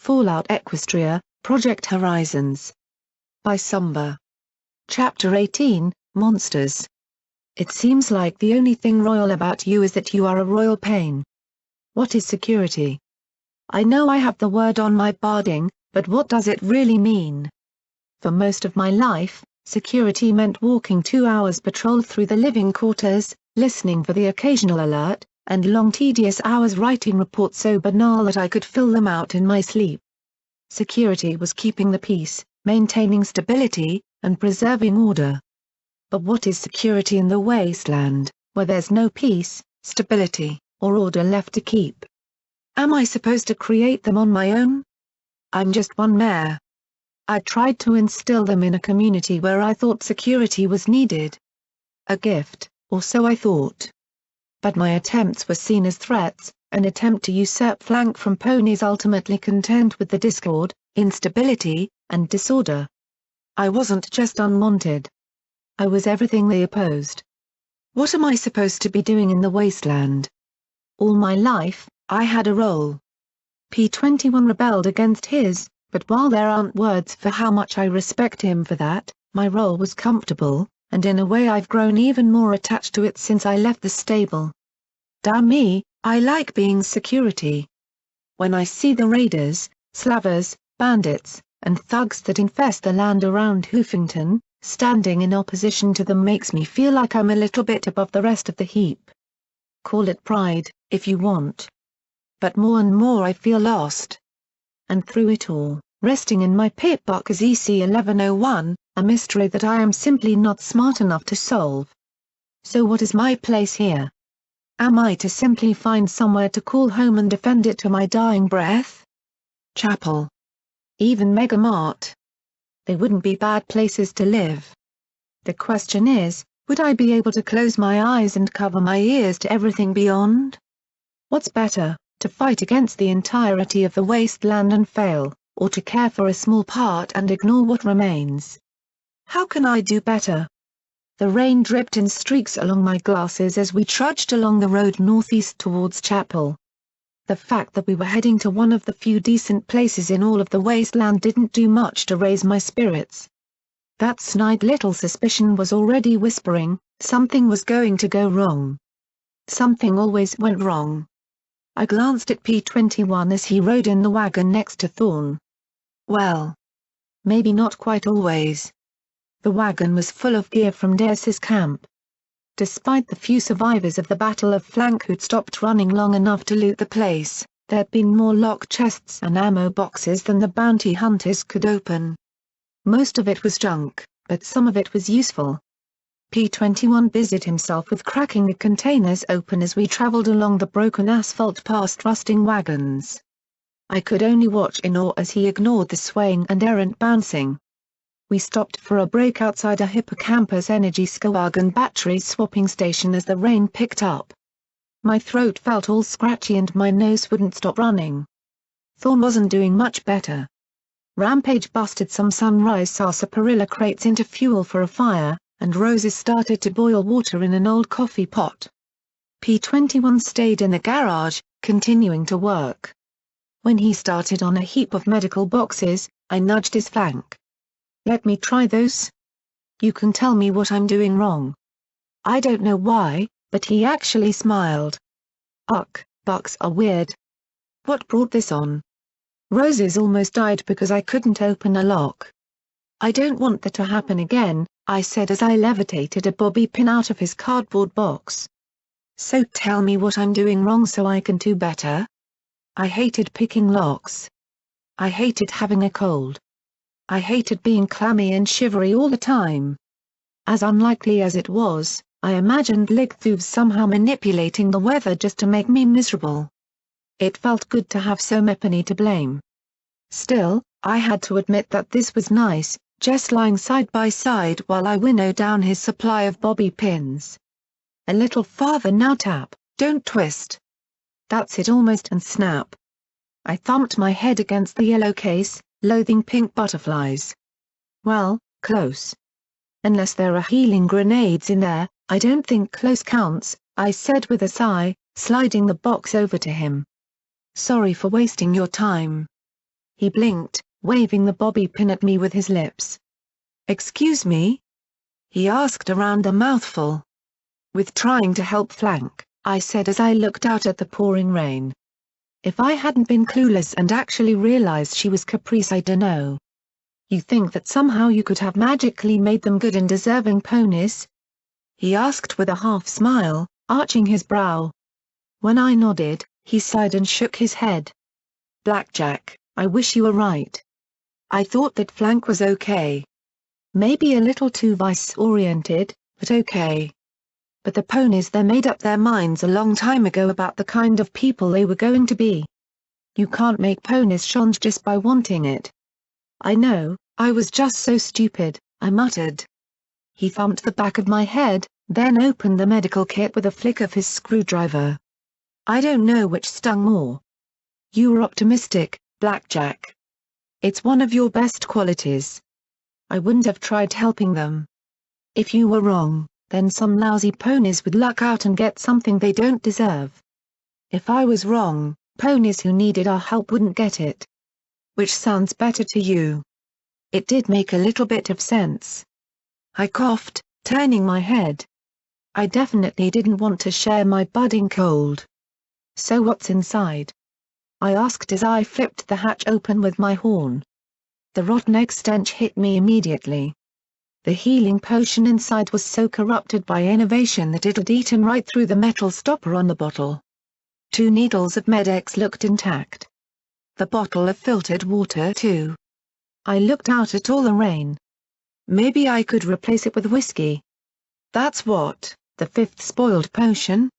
Fallout Equestria, Project Horizons. By Somber. Chapter 18, Monsters. It seems like the only thing royal about you is that you are a royal pain. What is security? I know I have the word on my barding, but what does it really mean? For most of my life, security meant walking 2 hours patrol through the living quarters, listening for the occasional alert, and long tedious hours writing reports so banal that I could fill them out in my sleep. Security was keeping the peace, maintaining stability, and preserving order. But what is security in the wasteland, where there's no peace, stability, or order left to keep? Am I supposed to create them on my own? I'm just one mare. I tried to instill them in a community where I thought security was needed. A gift, or so I thought. But my attempts were seen as threats, an attempt to usurp flank from ponies ultimately content with the discord, instability, and disorder. I wasn't just unwanted. I was everything they opposed. What am I supposed to be doing in the wasteland? All my life, I had a role. P-21 rebelled against his, but while there aren't words for how much I respect him for that, my role was comfortable, and in a way I've grown even more attached to it since I left the stable. Damn me, I like being security. When I see the raiders, slavers, bandits, and thugs that infest the land around Hoofington, standing in opposition to them makes me feel like I'm a little bit above the rest of the heap. Call it pride, if you want. But more and more I feel lost. And through it all, resting in my pit box is EC-1101, a mystery that I am simply not smart enough to solve. So what is my place here? Am I to simply find somewhere to call home and defend it to my dying breath? Chapel. Even Megamart. They wouldn't be bad places to live. The question is, would I be able to close my eyes and cover my ears to everything beyond? What's better, to fight against the entirety of the wasteland and fail, or to care for a small part and ignore what remains? How can I do better? The rain dripped in streaks along my glasses as we trudged along the road northeast towards Chapel. The fact that we were heading to one of the few decent places in all of the wasteland didn't do much to raise my spirits. That snide little suspicion was already whispering, something was going to go wrong. Something always went wrong. I glanced at P-21 as he rode in the wagon next to Thorne. Well. Maybe not quite always. The wagon was full of gear from Deus's camp. Despite the few survivors of the Battle of Flank who'd stopped running long enough to loot the place, there'd been more lock chests and ammo boxes than the bounty hunters could open. Most of it was junk, but some of it was useful. P-21 busied himself with cracking the containers open as we traveled along the broken asphalt past rusting wagons. I could only watch in awe as he ignored the swaying and errant bouncing. We stopped for a break outside a Hippocampus Energy Skawagon battery swapping station as the rain picked up. My throat felt all scratchy and my nose wouldn't stop running. Thorne wasn't doing much better. Rampage busted some Sunrise sarsaparilla crates into fuel for a fire, and Roses started to boil water in an old coffee pot. P-21 stayed in the garage, continuing to work. When he started on a heap of medical boxes, I nudged his flank. Let me try those? You can tell me what I'm doing wrong. I don't know why, but he actually smiled. Ugh, bucks are weird. What brought this on? Roses almost died because I couldn't open a lock. I don't want that to happen again, I said as I levitated a bobby pin out of his cardboard box. So tell me what I'm doing wrong so I can do better? I hated picking locks. I hated having a cold. I hated being clammy and shivery all the time. As unlikely as it was, I imagined Ligthooves somehow manipulating the weather just to make me miserable. It felt good to have so Mepany to blame. Still, I had to admit that this was nice, just lying side by side while I winnowed down his supply of bobby pins. A little farther now, tap, don't twist. That's it almost, and snap. I thumped my head against the yellow case, loathing pink butterflies. Well, close. Unless there are healing grenades in there, I don't think close counts, I said with a sigh, sliding the box over to him. Sorry for wasting your time. He blinked, waving the bobby pin at me with his lips. "Excuse me?" he asked around a mouthful. "With trying to help flank," I said as I looked out at the pouring rain. If I hadn't been clueless and actually realized she was Caprice, I dunno. "You think that somehow you could have magically made them good and deserving ponies?" he asked with a half-smile, arching his brow. When I nodded, he sighed and shook his head. "Blackjack, I wish you were right. I thought that flank was okay. Maybe a little too vice-oriented, but okay. But the ponies, they made up their minds a long time ago about the kind of people they were going to be. You can't make ponies change just by wanting it." "I know, I was just so stupid," I muttered. He thumped the back of my head, then opened the medical kit with a flick of his screwdriver. "I don't know which stung more. You were optimistic, Blackjack. It's one of your best qualities. I wouldn't have tried helping them. If you were wrong, then some lousy ponies would luck out and get something they don't deserve. If I was wrong, ponies who needed our help wouldn't get it. Which sounds better to you?" It did make a little bit of sense. I coughed, turning my head. I definitely didn't want to share my budding cold. "So what's inside?" I asked as I flipped the hatch open with my horn. The rotten egg stench hit me immediately. The healing potion inside was so corrupted by innovation that it had eaten right through the metal stopper on the bottle. 2 needles of Med-X looked intact. The bottle of filtered water too. I looked out at all the rain. Maybe I could replace it with whiskey. "That's what, the 5th spoiled potion?"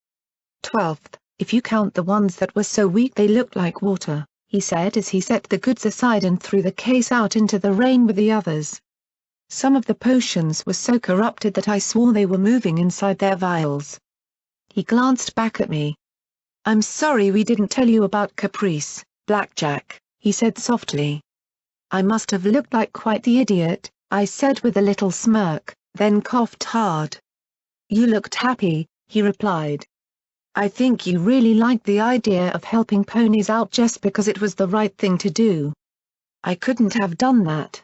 "12th, if you count the ones that were so weak they looked like water," he said as he set the goods aside and threw the case out into the rain with the others. Some of the potions were so corrupted that I swore they were moving inside their vials. He glanced back at me. "I'm sorry we didn't tell you about Caprice, Blackjack," he said softly. "I must have looked like quite the idiot," I said with a little smirk, then coughed hard. "You looked happy," he replied. "I think you really liked the idea of helping ponies out just because it was the right thing to do. I couldn't have done that."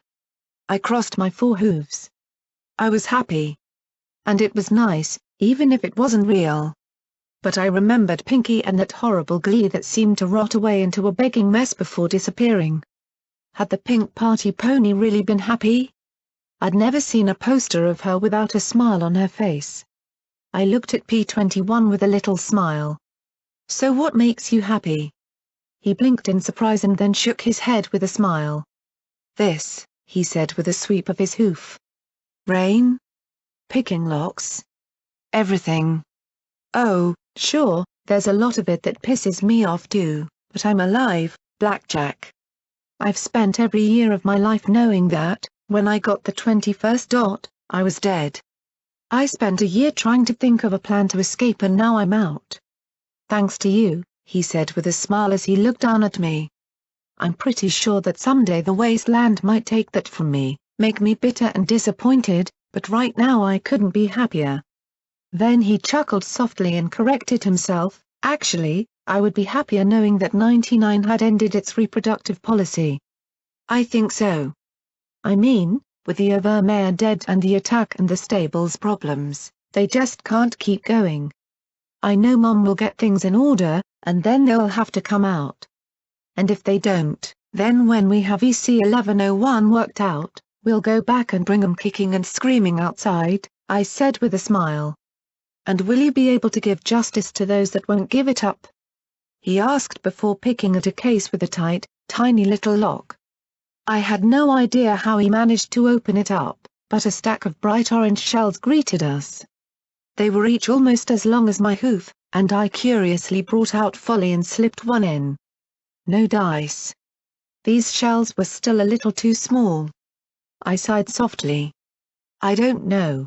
I crossed my 4 hooves. I was happy. And it was nice, even if it wasn't real. But I remembered Pinky and that horrible glee that seemed to rot away into a begging mess before disappearing. Had the pink party pony really been happy? I'd never seen a poster of her without a smile on her face. I looked at P21 with a little smile. "So what makes you happy?" He blinked in surprise and then shook his head with a smile. "This," he said with a sweep of his hoof. "Rain? Picking locks? Everything. Oh, sure, there's a lot of it that pisses me off too, but I'm alive, Blackjack. I've spent every year of my life knowing that, when I got the 21st dot, I was dead. I spent a year trying to think of a plan to escape and now I'm out. Thanks to you," he said with a smile as he looked down at me. "I'm pretty sure that someday the wasteland might take that from me, make me bitter and disappointed, but right now I couldn't be happier." Then he chuckled softly and corrected himself, "Actually, I would be happier knowing that 99 had ended its reproductive policy." "I think so. I mean, with the Overmare dead and the attack and the stable's problems, they just can't keep going. I know Mom will get things in order, and then they'll have to come out. And if they don't, then when we have EC 1101 worked out, we'll go back and bring 'em kicking and screaming outside," I said with a smile. "And will you be able to give justice to those that won't give it up?" he asked before picking at a case with a tight, tiny little lock. I had no idea how he managed to open it up, but a stack of bright orange shells greeted us. They were each almost as long as my hoof, and I curiously brought out Folly and slipped one in. No dice. These shells were still a little too small. I sighed softly. I don't know.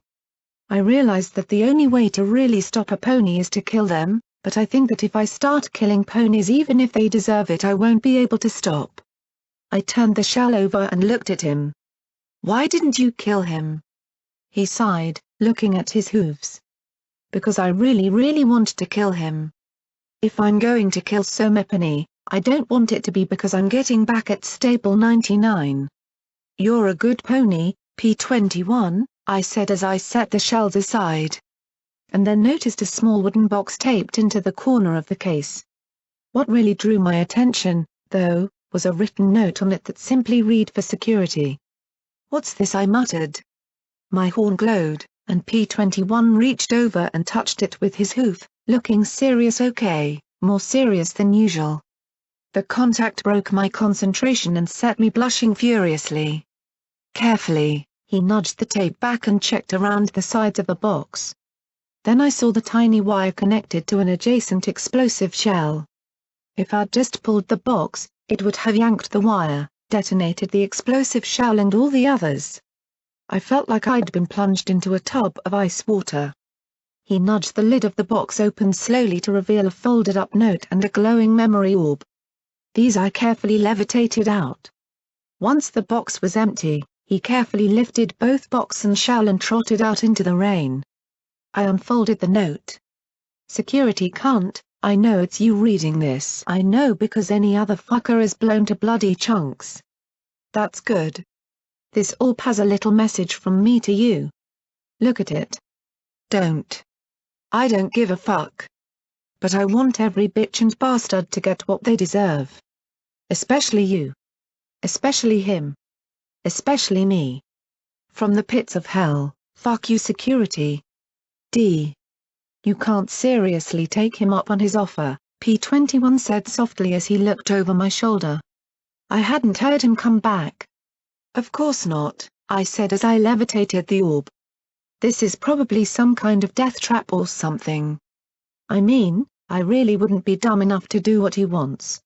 I realized that the only way to really stop a pony is to kill them, but I think that if I start killing ponies even if they deserve it I won't be able to stop. I turned the shell over and looked at him. "Why didn't you kill him?" He sighed, looking at his hooves. "Because I really want to kill him. If I'm going to kill so many pony, I don't want it to be because I'm getting back at stable 99. You're a good pony, P21, I said as I set the shells aside. And then noticed a small wooden box taped into the corner of the case. What really drew my attention, though, was a written note on it that simply read "for security." "What's this?" I muttered. My horn glowed, and P21 reached over and touched it with his hoof, looking serious. Okay, more serious than usual. The contact broke my concentration and set me blushing furiously. Carefully, he nudged the tape back and checked around the sides of the box. Then I saw the tiny wire connected to an adjacent explosive shell. If I'd just pulled the box, it would have yanked the wire, detonated the explosive shell and all the others. I felt like I'd been plunged into a tub of ice water. He nudged the lid of the box open slowly to reveal a folded-up note and a glowing memory orb. These I carefully levitated out. Once the box was empty, he carefully lifted both box and shell and trotted out into the rain. I unfolded the note. "Security cunt, I know it's you reading this. I know because any other fucker is blown to bloody chunks. That's good. This orb has a little message from me to you. Look at it. Don't. I don't give a fuck. But I want every bitch and bastard to get what they deserve. Especially you. Especially him. Especially me. From the pits of hell, fuck you, security. D. You can't seriously take him up on his offer," P21 said softly as he looked over my shoulder. I hadn't heard him come back. "Of course not," I said as I levitated the orb. "This is probably some kind of death trap or something. I mean, I really wouldn't be dumb enough to do what he wants.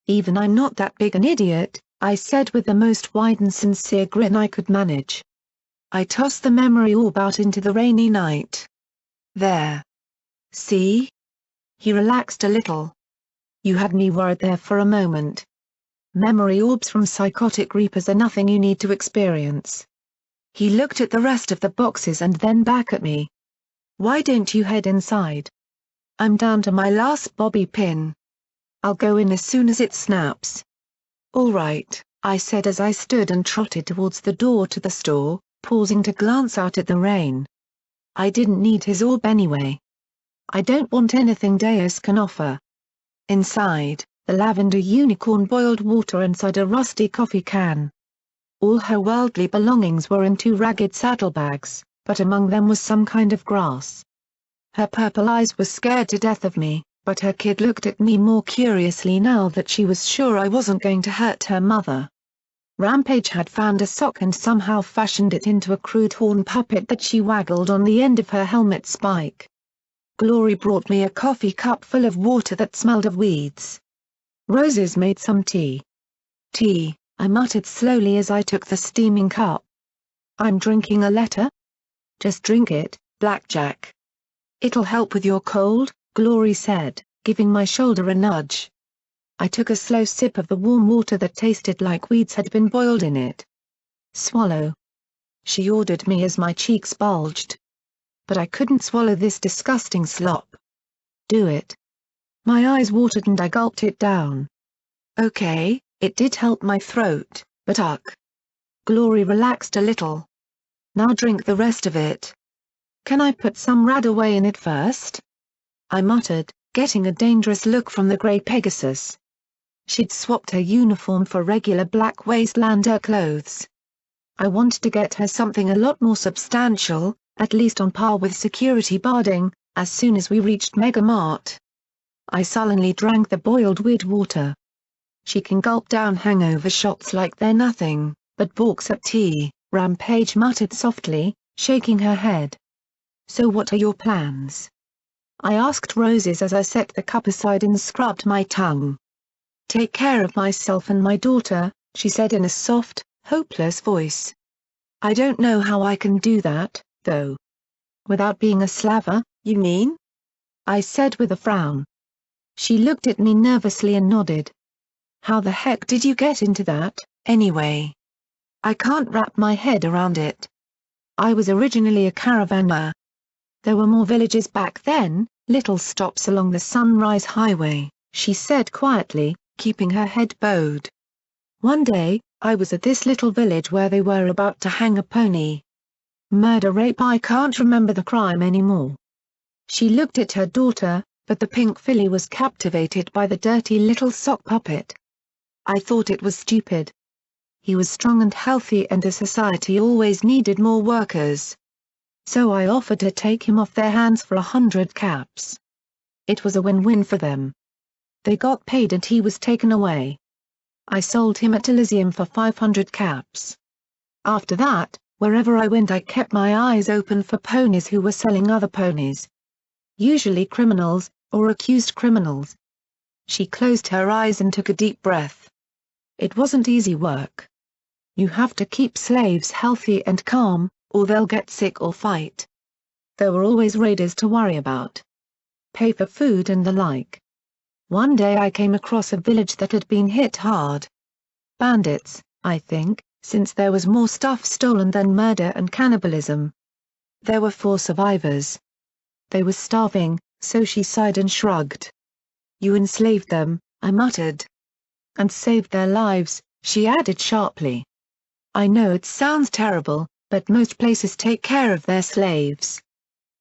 Even I'm not that big an idiot," I said with the most wide and sincere grin I could manage. I tossed the memory orb out into the rainy night. "There. See?" He relaxed a little. "You had me worried there for a moment. Memory orbs from psychotic reapers are nothing you need to experience." He looked at the rest of the boxes and then back at me. "Why don't you head inside? I'm down to my last bobby pin. I'll go in as soon as it snaps." "All right," I said as I stood and trotted towards the door to the store, pausing to glance out at the rain. I didn't need his orb anyway. I don't want anything Deus can offer. Inside, the lavender unicorn boiled water inside a rusty coffee can. All her worldly belongings were in 2 ragged saddlebags, but among them was some kind of grass. Her purple eyes were scared to death of me, but her kid looked at me more curiously now that she was sure I wasn't going to hurt her mother. Rampage had found a sock and somehow fashioned it into a crude horn puppet that she waggled on the end of her helmet spike. Glory brought me a coffee cup full of water that smelled of weeds. Roses made some tea. "Tea," I muttered slowly as I took the steaming cup. "I'm drinking a letter?" "Just drink it, Blackjack. It'll help with your cold," Glory said, giving my shoulder a nudge. I took a slow sip of the warm water that tasted like weeds had been boiled in it. "Swallow," she ordered me as my cheeks bulged. But I couldn't swallow this disgusting slop. "Do it." My eyes watered and I gulped it down. Okay, it did help my throat, but Glory relaxed a little. "Now drink the rest of it." "Can I put some rad away in it first?" I muttered, getting a dangerous look from the grey Pegasus. She'd swapped her uniform for regular black Wastelander clothes. I wanted to get her something a lot more substantial, at least on par with security barding, as soon as we reached Mega Mart. I sullenly drank the boiled weed water. "She can gulp down hangover shots like they're nothing, but balks at tea," Rampage muttered softly, shaking her head. "So what are your plans?" I asked Roses as I set the cup aside and scrubbed my tongue. "Take care of myself and my daughter," she said in a soft, hopeless voice. "I don't know how I can do that, though." "Without being a slaver, you mean?" I said with a frown. She looked at me nervously and nodded. "How the heck did you get into that, anyway? I can't wrap my head around it. I was originally a caravaner. There were more villages back then, little stops along the Sunrise Highway," she said quietly, keeping her head bowed. One day, I was at this little village where they were about to hang a pony. Murder rape, I can't remember the crime anymore. She looked at her daughter, but the pink filly was captivated by the dirty little sock puppet. I thought it was stupid. He was strong and healthy and the society always needed more workers. So I offered to take him off their hands for 100 caps. It was a win-win for them. They got paid and he was taken away. I sold him at Elysium for 500 caps. After that, wherever I went I kept my eyes open for ponies who were selling other ponies. Usually criminals, or accused criminals. She closed her eyes and took a deep breath. It wasn't easy work. You have to keep slaves healthy and calm, or they'll get sick or fight. There were always raiders to worry about. Pay for food and the like. One day I came across a village that had been hit hard. Bandits, I think, since there was more stuff stolen than murder and cannibalism. There were 4 survivors. They were starving, so she sighed and shrugged. You enslaved them, I muttered. And saved their lives, she added sharply. I know it sounds terrible, but most places take care of their slaves.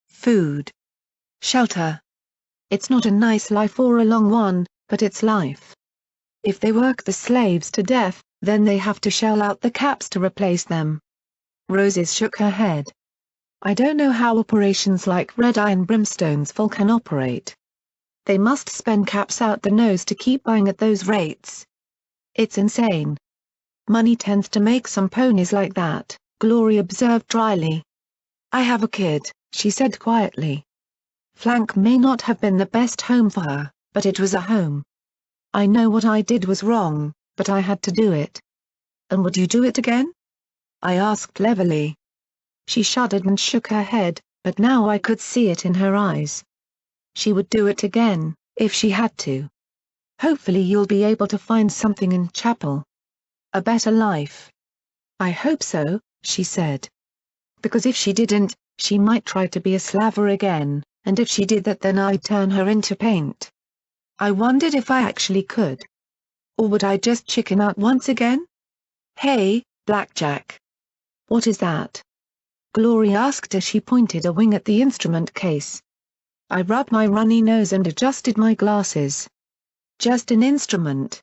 Food. Shelter. It's not a nice life or a long one, but it's life. If they work the slaves to death, then they have to shell out the caps to replace them. Roses shook her head. I don't know how operations like Red Eye and Brimstone's Fall can operate. They must spend caps out the nose to keep buying at those rates. It's insane. Money tends to make some ponies like that, Glory observed dryly. I have a kid, she said quietly. Flank may not have been the best home for her, but it was a home. I know what I did was wrong, but I had to do it. And would you do it again? I asked levelly. She shuddered and shook her head, but now I could see it in her eyes. She would do it again, if she had to. Hopefully you'll be able to find something in chapel. A better life. I hope so, she said. Because if she didn't, she might try to be a slaver again, and if she did that then I'd turn her into paint. I wondered if I actually could. Or would I just chicken out once again? Hey, Blackjack. What is that? Glory asked as she pointed a wing at the instrument case. I rubbed my runny nose and adjusted my glasses. Just an instrument.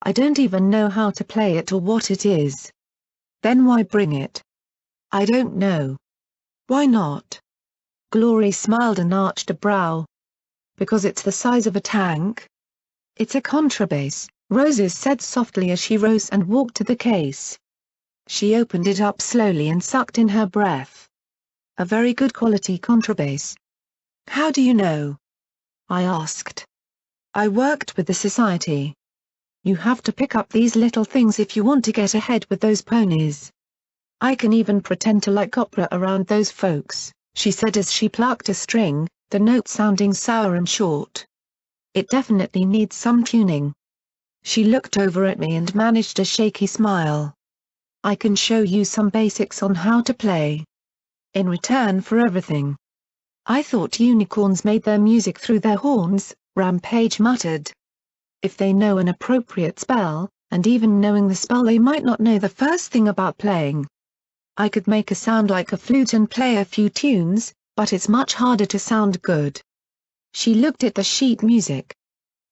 I don't even know how to play it or what it is. Then why bring it? I don't know. Why not? Glory smiled and arched a brow. Because it's the size of a tank? It's a contrabass, Roses said softly as she rose and walked to the case. She opened it up slowly and sucked in her breath. A very good quality contrabass. How do you know? I asked. I worked with the society. You have to pick up these little things if you want to get ahead with those ponies. I can even pretend to like opera around those folks, she said as she plucked a string, the note sounding sour and short. It definitely needs some tuning. She looked over at me and managed a shaky smile. I can show you some basics on how to play. In return for everything. I thought unicorns made their music through their horns, Rampage muttered. If they know an appropriate spell, and even knowing the spell they might not know the first thing about playing. I could make a sound like a flute and play a few tunes, but it's much harder to sound good. She looked at the sheet music.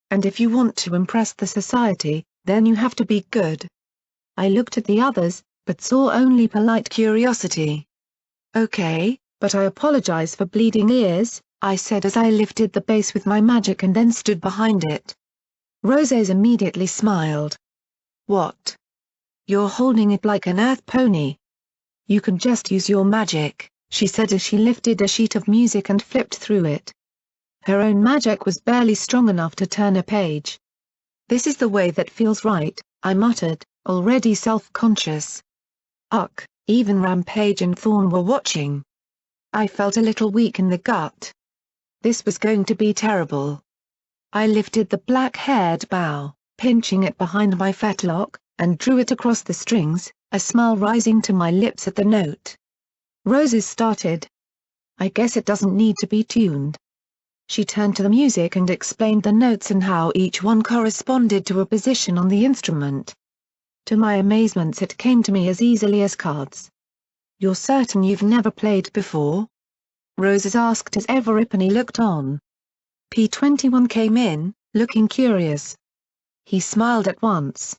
And if you want to impress the society, then you have to be good. I looked at the others, but saw only polite curiosity. Okay, but I apologize for bleeding ears, I said as I lifted the bass with my magic and then stood behind it. Roses immediately smiled. What? You're holding it like an earth pony. You can just use your magic, she said as she lifted a sheet of music and flipped through it. Her own magic was barely strong enough to turn a page. This is the way that feels right, I muttered, already self-conscious. Ugh, even Rampage and Thorn were watching. I felt a little weak in the gut. This was going to be terrible. I lifted the black-haired bow, pinching it behind my fetlock, and drew it across the strings, a smile rising to my lips at the note. Roses started. I guess it doesn't need to be tuned. She turned to the music and explained the notes and how each one corresponded to a position on the instrument. To my amazement, it came to me as easily as cards. "You're certain you've never played before?" Roses asked as Everipany looked on. P21 came in, looking curious. He smiled at once.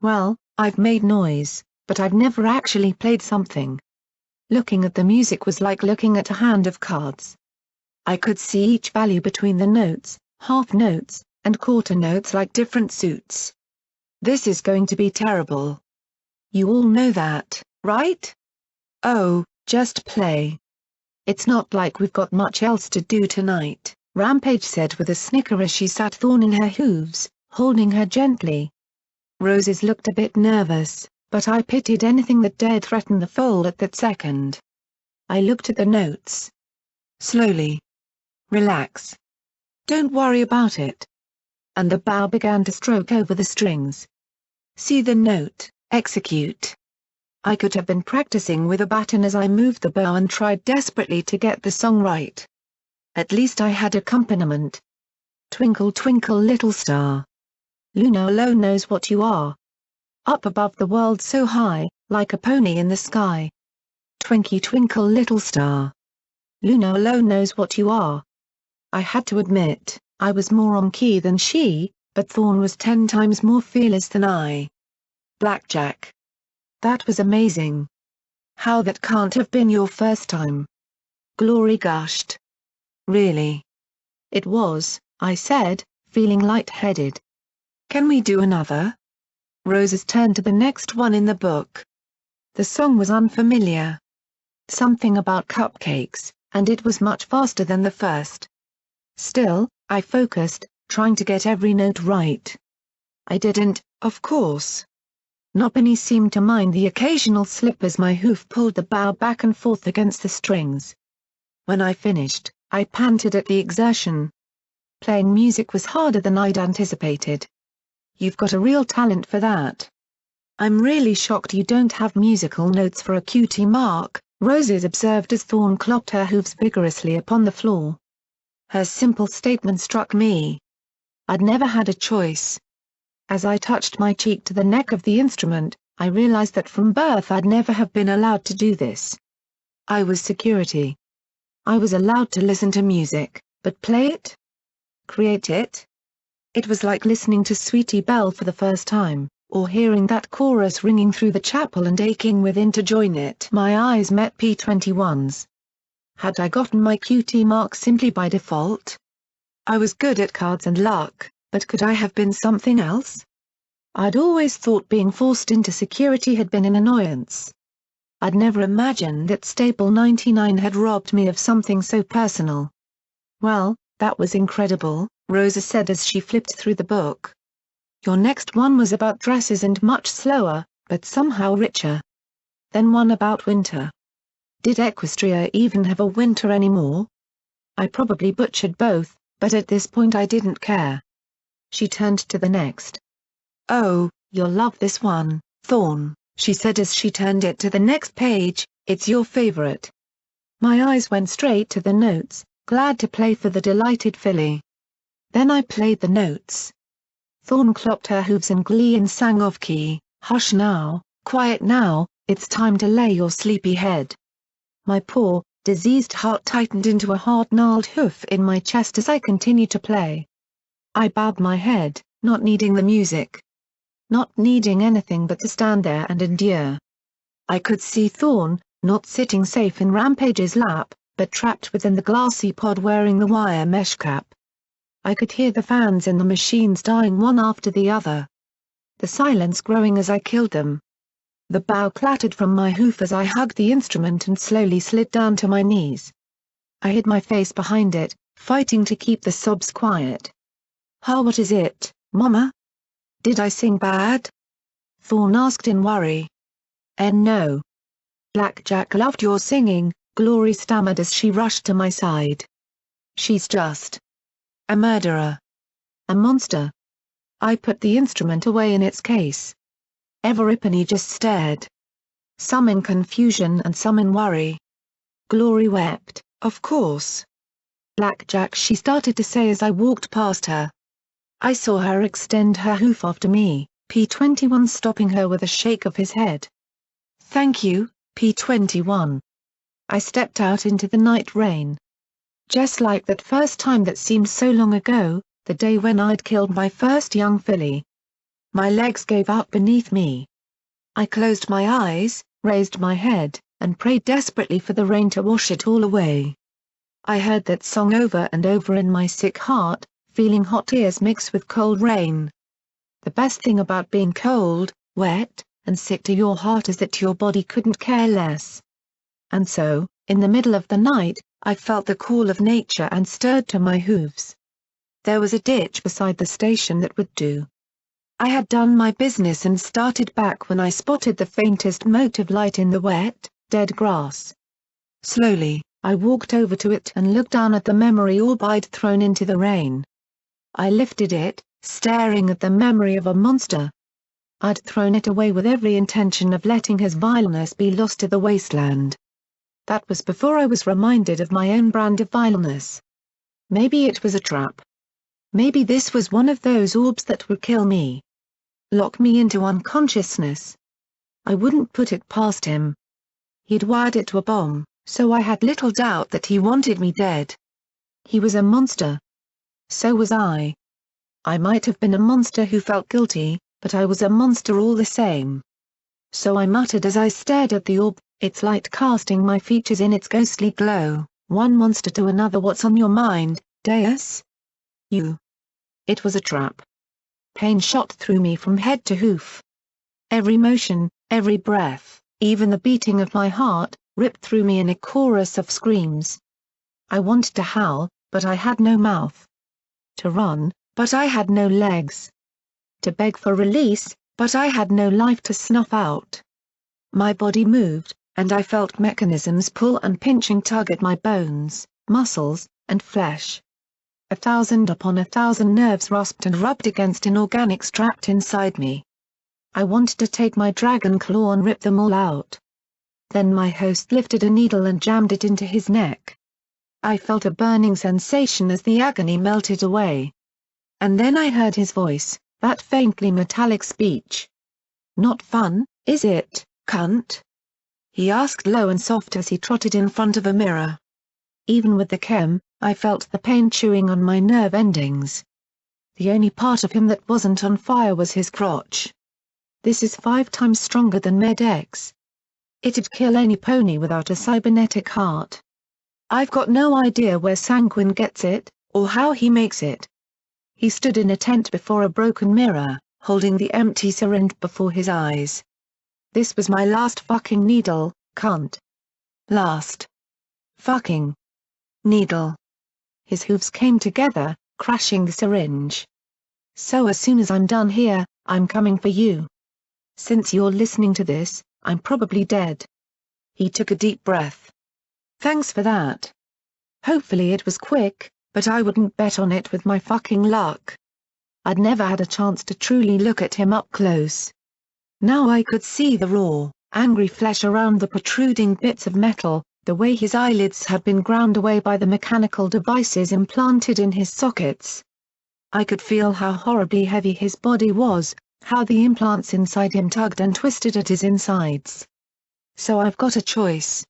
"Well, I've made noise, but I've never actually played something." Looking at the music was like looking at a hand of cards. I could see each value between the notes, half notes, and quarter notes like different suits. "This is going to be terrible. You all know that, right? Oh, just play. It's not like we've got much else to do tonight," Rampage said with a snicker as she sat Thorn in her hooves, holding her gently. Roses looked a bit nervous, but I pitied anything that dared threaten the foal at that second. I looked at the notes. "Slowly. Relax. Don't worry about it." And the bow began to stroke over the strings. "See the note, execute." I could have been practicing with a baton as I moved the bow and tried desperately to get the song right. At least I had accompaniment. "Twinkle twinkle little star. Luna alone knows what you are. Up above the world so high, like a pony in the sky. Twinkle twinkle little star. Luna alone knows what you are." I had to admit, I was more on key than she, but Thorn was 10 times more fearless than I. "Blackjack. That was amazing. How that can't have been your first time." Glory gushed. "Really?" "It was," I said, feeling light-headed. "Can we do another?" Roses turned to the next one in the book. The song was unfamiliar. Something about cupcakes, and it was much faster than the first. Still, I focused, trying to get every note right. I didn't, of course. Nopany seemed to mind the occasional slip as my hoof pulled the bow back and forth against the strings. When I finished, I panted at the exertion. Playing music was harder than I'd anticipated. "You've got a real talent for that. I'm really shocked you don't have musical notes for a cutie mark," Roses observed as Thorn clopped her hooves vigorously upon the floor. Her simple statement struck me. I'd never had a choice. As I touched my cheek to the neck of the instrument, I realized that from birth I'd never have been allowed to do this. I was security. I was allowed to listen to music, but play it? Create it? It was like listening to Sweetie Belle for the first time, or hearing that chorus ringing through the chapel and aching within to join it. My eyes met P21's. Had I gotten my cutie mark simply by default? I was good at cards and luck, but could I have been something else? I'd always thought being forced into security had been an annoyance. I'd never imagined that Staple 99 had robbed me of something so personal. "Well, that was incredible," Rosa said as she flipped through the book. "Your next one was about dresses and much slower, but somehow richer. Then one about winter. Did Equestria even have a winter anymore?" I probably butchered both, but at this point I didn't care. She turned to the next. "Oh, you'll love this one, Thorn," she said as she turned it to the next page. "It's your favorite." My eyes went straight to the notes, glad to play for the delighted filly. Then I played the notes. Thorn clopped her hooves in glee and sang off key, "Hush now, quiet now, it's time to lay your sleepy head." My poor, diseased heart tightened into a hard gnarled hoof in my chest as I continued to play. I bowed my head, not needing the music. Not needing anything but to stand there and endure. I could see Thorn, not sitting safe in Rampage's lap, but trapped within the glassy pod wearing the wire mesh cap. I could hear the fans in the machines dying one after the other. The silence growing as I killed them. The bow clattered from my hoof as I hugged the instrument and slowly slid down to my knees. I hid my face behind it, fighting to keep the sobs quiet. What is it, Mama? Did I sing bad?" Thorn asked in worry. No. Blackjack loved your singing," Glory stammered as she rushed to my side. "She's just a murderer. A monster." I put the instrument away in its case. Everipany just stared. Some in confusion and some in worry. Glory wept, of course. Blackjack, she started to say as I walked past her. I saw her extend her hoof after me, P21 stopping her with a shake of his head. Thank you, P21. I stepped out into the night rain. Just like that first time that seemed so long ago, the day when I'd killed my first young filly. My legs gave out beneath me. I closed my eyes, raised my head, and prayed desperately for the rain to wash it all away. I heard that song over and over in my sick heart, feeling hot tears mixed with cold rain. The best thing about being cold, wet, and sick to your heart is that your body couldn't care less. And so, in the middle of the night, I felt the call of nature and stirred to my hooves. There was a ditch beside the station that would do. I had done my business and started back when I spotted the faintest mote of light in the wet, dead grass. Slowly, I walked over to it and looked down at the memory orb I'd thrown into the rain. I lifted it, staring at the memory of a monster. I'd thrown it away with every intention of letting his vileness be lost to the wasteland. That was before I was reminded of my own brand of vileness. Maybe it was a trap. Maybe this was one of those orbs that would kill me. Lock me into unconsciousness. I wouldn't put it past him. He'd wired it to a bomb, so I had little doubt that he wanted me dead. He was a monster. So was I. I might have been a monster who felt guilty, but I was a monster all the same. So I muttered as I stared at the orb, its light casting my features in its ghostly glow, one monster to another. What's on your mind, Deus? You. It was a trap. Pain shot through me from head to hoof. Every motion, every breath, even the beating of my heart, ripped through me in a chorus of screams. I wanted to howl, but I had no mouth. To run, but I had no legs. To beg for release, but I had no life to snuff out. My body moved, and I felt mechanisms pull and pinch and tug at my bones, muscles, and flesh. 1,000 upon 1,000 nerves rasped and rubbed against inorganics trapped inside me. I wanted to take my dragon claw and rip them all out. Then my host lifted a needle and jammed it into his neck. I felt a burning sensation as the agony melted away. And then I heard his voice, that faintly metallic speech. Not fun, is it, cunt? He asked low and soft as he trotted in front of a mirror. Even with the chem, I felt the pain chewing on my nerve endings. The only part of him that wasn't on fire was his crotch. This is 5 times stronger than Med-X. It'd kill any pony without a cybernetic heart. I've got no idea where Sanguine gets it, or how he makes it. He stood in a tent before a broken mirror, holding the empty syringe before his eyes. This was my last fucking needle, cunt. Last. Fucking. Needle. His hooves came together, crashing the syringe. So as soon as I'm done here, I'm coming for you. Since you're listening to this, I'm probably dead. He took a deep breath. Thanks for that. Hopefully it was quick, but I wouldn't bet on it with my fucking luck. I'd never had a chance to truly look at him up close. Now I could see the raw, angry flesh around the protruding bits of metal, the way his eyelids had been ground away by the mechanical devices implanted in his sockets. I could feel how horribly heavy his body was, how the implants inside him tugged and twisted at his insides. So I've got a choice.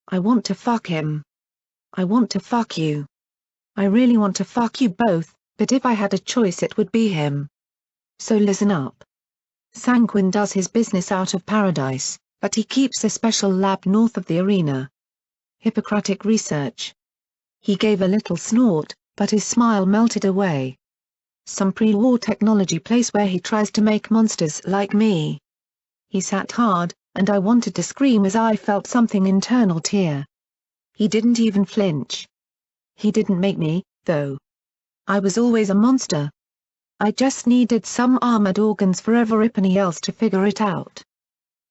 I want to fuck him. I want to fuck you. I really want to fuck you both, but if I had a choice it would be him. So listen up. Sanguine does his business out of paradise, but he keeps a special lab north of the arena. Hippocratic research. He gave a little snort, but his smile melted away. Some pre-war technology place where he tries to make monsters like me. He sat hard, and I wanted to scream as I felt something internal tear. He didn't even flinch. He didn't make me, though. I was always a monster. I just needed some armored organs for everybody else to figure it out.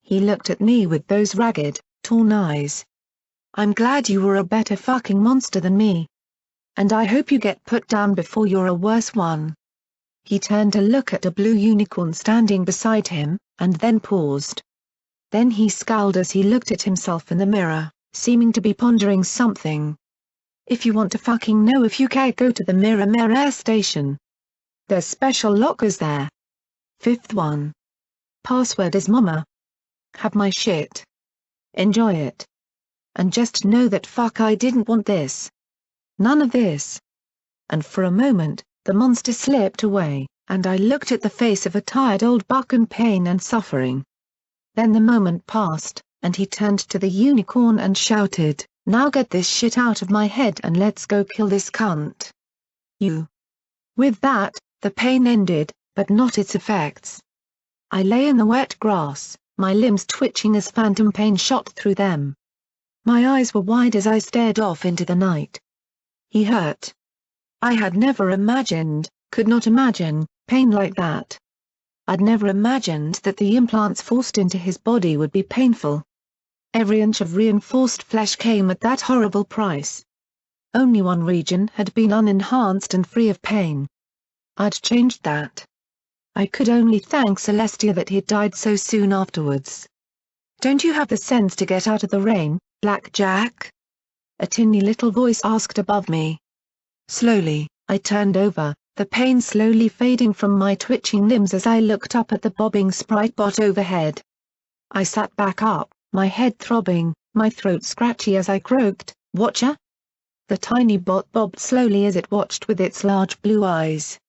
He looked at me with those ragged, torn eyes. I'm glad you were a better fucking monster than me. And I hope you get put down before you're a worse one. He turned to look at a blue unicorn standing beside him, and then paused. Then he scowled as he looked at himself in the mirror, seeming to be pondering something. If you want to fucking know if you care, go to the Mare station. There's special lockers there. 5th one. Password is mama. Have my shit. Enjoy it. And just know that fuck I didn't want this. None of this. And for a moment, the monster slipped away, and I looked at the face of a tired old buck in pain and suffering. Then the moment passed, and he turned to the unicorn and shouted, "Now get this shit out of my head and let's go kill this cunt. You." With that, the pain ended, but not its effects. I lay in the wet grass, my limbs twitching as phantom pain shot through them. My eyes were wide as I stared off into the night. He hurt. I had never imagined, could not imagine, pain like that. I'd never imagined that the implants forced into his body would be painful. Every inch of reinforced flesh came at that horrible price. Only one region had been unenhanced and free of pain. I'd changed that. I could only thank Celestia that he'd died so soon afterwards. "Don't you have the sense to get out of the rain, Blackjack?" a tinny little voice asked above me. Slowly, I turned over, the pain slowly fading from my twitching limbs as I looked up at the bobbing sprite bot overhead. I sat back up, my head throbbing, my throat scratchy as I croaked, "Watcher?" The tiny bot bobbed slowly as it watched with its large blue eyes.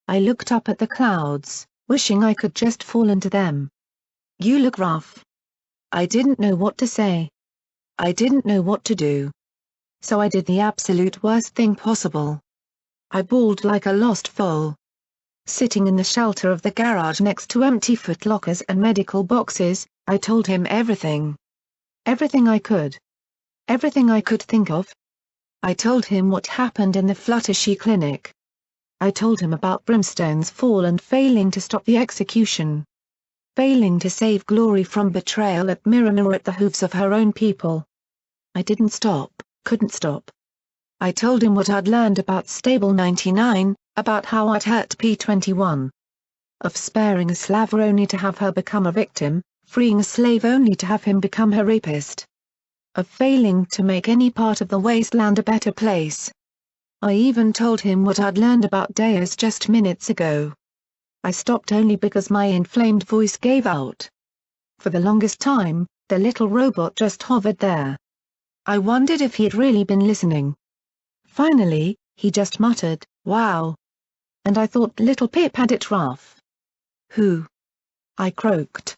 I looked up at the clouds, wishing I could just fall into them. "You look rough." I didn't know what to say. I didn't know what to do. So I did the absolute worst thing possible. I bawled like a lost foal. Sitting in the shelter of the garage next to empty footlockers and medical boxes, I told him everything. Everything I could. Everything I could think of. I told him what happened in the Fluttershy clinic. I told him about Brimstone's fall and failing to stop the execution. Failing to save Glory from betrayal at Miramar at the hooves of her own people. I didn't stop, couldn't stop. I told him what I'd learned about Stable 99, about how I'd hurt P21. Of sparing a slaver only to have her become a victim, freeing a slave only to have him become her rapist. Of failing to make any part of the wasteland a better place. I even told him what I'd learned about Deus just minutes ago. I stopped only because my inflamed voice gave out. For the longest time, the little robot just hovered there. I wondered if he'd really been listening. Finally, he just muttered, "Wow." And I thought little Pip had it rough. "Who?" I croaked.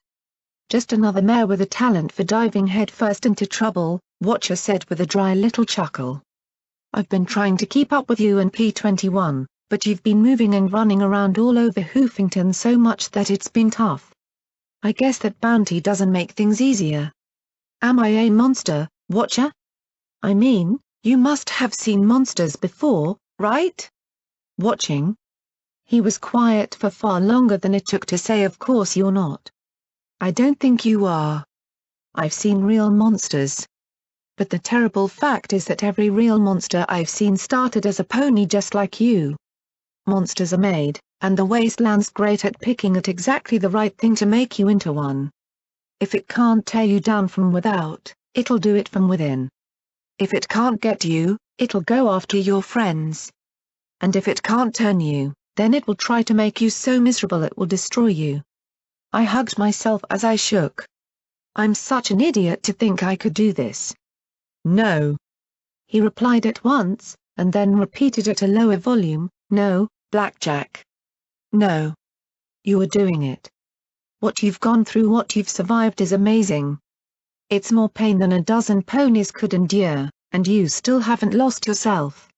"Just another mare with a talent for diving headfirst into trouble," Watcher said with a dry little chuckle. "I've been trying to keep up with you and P21, but you've been moving and running around all over Hoofington so much that it's been tough. I guess that bounty doesn't make things easier. Am I a monster, Watcher? I mean, you must have seen monsters before, right? Watching?" He was quiet for far longer than it took to say, "Of course you're not. I don't think you are. I've seen real monsters. But the terrible fact is that every real monster I've seen started as a pony just like you. Monsters are made, and the wasteland's great at picking at exactly the right thing to make you into one. If it can't tear you down from without, it'll do it from within. If it can't get you, it'll go after your friends. And if it can't turn you, then it will try to make you so miserable it will destroy you." I hugged myself as I shook. "I'm such an idiot to think I could do this." "No." He replied at once, and then repeated at a lower volume, "No, Blackjack. No. You are doing it. What you've gone through, what you've survived is amazing. It's more pain than a dozen ponies could endure, and you still haven't lost yourself.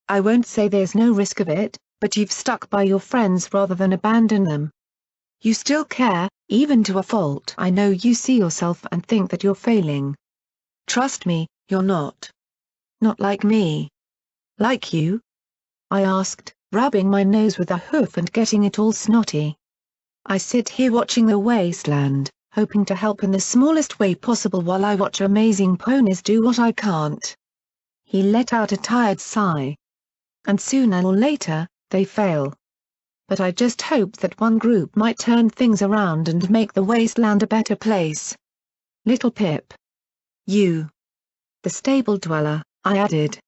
I won't say there's no risk of it, but you've stuck by your friends rather than abandon them. You still care, even to a fault. I know you see yourself and think that you're failing. Trust me, you're not. Not like me." "Like you?" I asked, rubbing my nose with a hoof and getting it all snotty. "I sit here watching the wasteland, hoping to help in the smallest way possible while I watch amazing ponies do what I can't." He let out a tired sigh. "And sooner or later, they fail. But I just hope that one group might turn things around and make the wasteland a better place. Little Pip. You. The stable dweller," I added.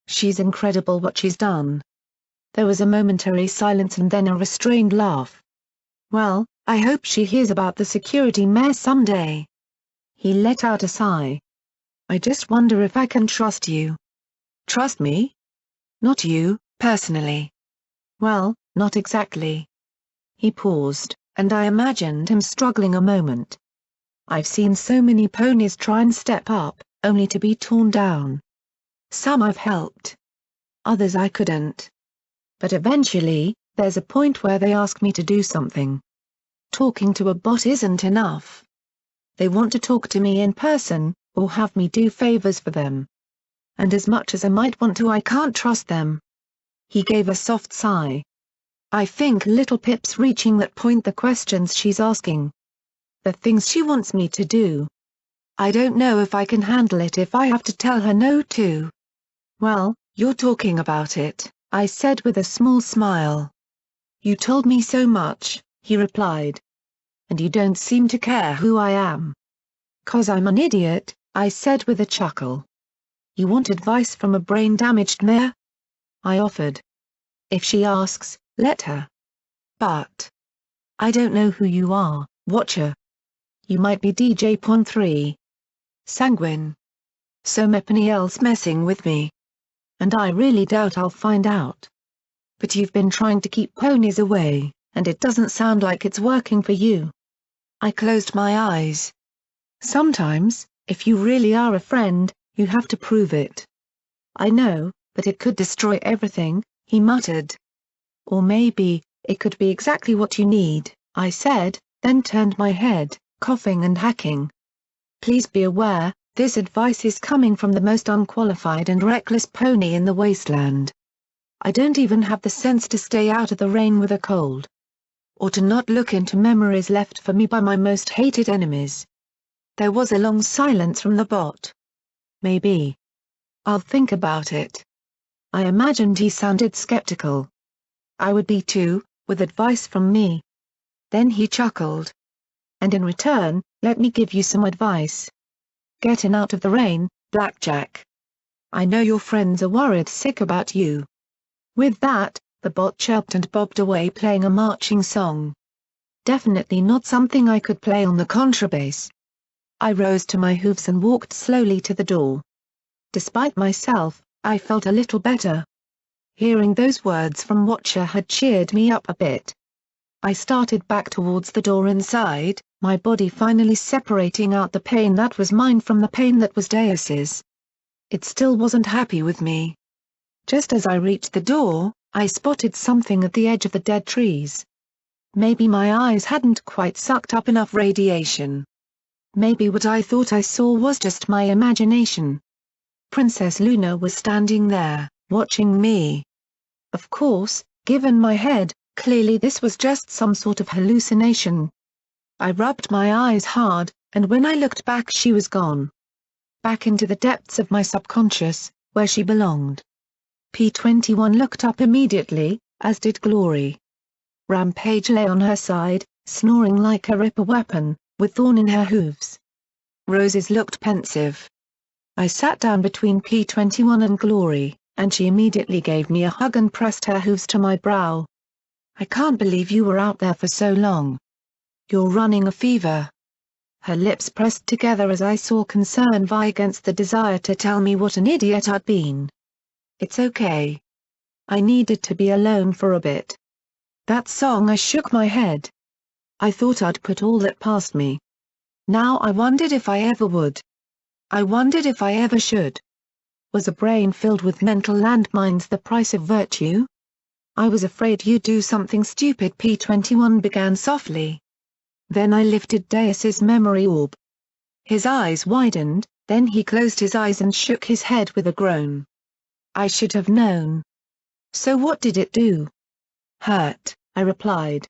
She's incredible what she's done. There was a momentary silence and then a restrained laugh. Well, I hope she hears about the Security Mare someday. He let out a sigh. I just wonder if I can trust you. Trust me? Not you, personally. Well, not exactly. He paused, and I imagined him struggling a moment. I've seen so many ponies try and step up, only to be torn down. Some I've helped. Others I couldn't. But eventually, there's a point where they ask me to do something. Talking to a bot isn't enough. They want to talk to me in person, or have me do favors for them. And as much as I might want to, I can't trust them. He gave a soft sigh. I think little Pip's reaching that point, the questions she's asking. The things she wants me to do. I don't know if I can handle it if I have to tell her no too. Well, you're talking about it, I said with a small smile. You told me so much, he replied. And you don't seem to care who I am. 'Cause I'm an idiot, I said with a chuckle. You want advice from a brain-damaged mare? I offered. If she asks, let her. But I don't know who you are, Watcher. You might be DJ Pon 3. Sanguine. So many else messing with me. And I really doubt I'll find out. But you've been trying to keep ponies away, and it doesn't sound like it's working for you. I closed my eyes. Sometimes, if you really are a friend, you have to prove it. I know, but it could destroy everything, he muttered. Or maybe, it could be exactly what you need, I said, then turned my head, coughing and hacking. Please be aware, this advice is coming from the most unqualified and reckless pony in the wasteland. I don't even have the sense to stay out of the rain with a cold. Or to not look into memories left for me by my most hated enemies. There was a long silence from the bot. Maybe. I'll think about it. I imagined he sounded skeptical. I would be too, with advice from me. Then he chuckled. And in return, let me give you some advice. Getting out of the rain, Blackjack. I know your friends are worried sick about you. With that, the bot chirped and bobbed away playing a marching song. Definitely not something I could play on the contrabass. I rose to my hooves and walked slowly to the door. Despite myself, I felt a little better. Hearing those words from Watcher had cheered me up a bit. I started back towards the door inside, my body finally separating out the pain that was mine from the pain that was Deus's. It still wasn't happy with me. Just as I reached the door, I spotted something at the edge of the dead trees. Maybe my eyes hadn't quite sucked up enough radiation. Maybe what I thought I saw was just my imagination. Princess Luna was standing there, watching me. Of course, given my head, clearly this was just some sort of hallucination. I rubbed my eyes hard, and when I looked back she was gone. Back into the depths of my subconscious, where she belonged. P-21 looked up immediately, as did Glory. Rampage lay on her side, snoring like a ripper weapon, with Thorn in her hooves. Roses looked pensive. I sat down between P-21 and Glory, and she immediately gave me a hug and pressed her hooves to my brow. I can't believe you were out there for so long. You're running a fever. Her lips pressed together as I saw concern vie against the desire to tell me what an idiot I'd been. It's okay. I needed to be alone for a bit. That song, I shook my head. I thought I'd put all that past me. Now I wondered if I ever would. I wondered if I ever should. Was a brain filled with mental landmines the price of virtue? I was afraid you'd do something stupid, P-21 began softly. Then I lifted Deus's memory orb. His eyes widened, then he closed his eyes and shook his head with a groan. I should have known. So what did it do? Hurt, I replied.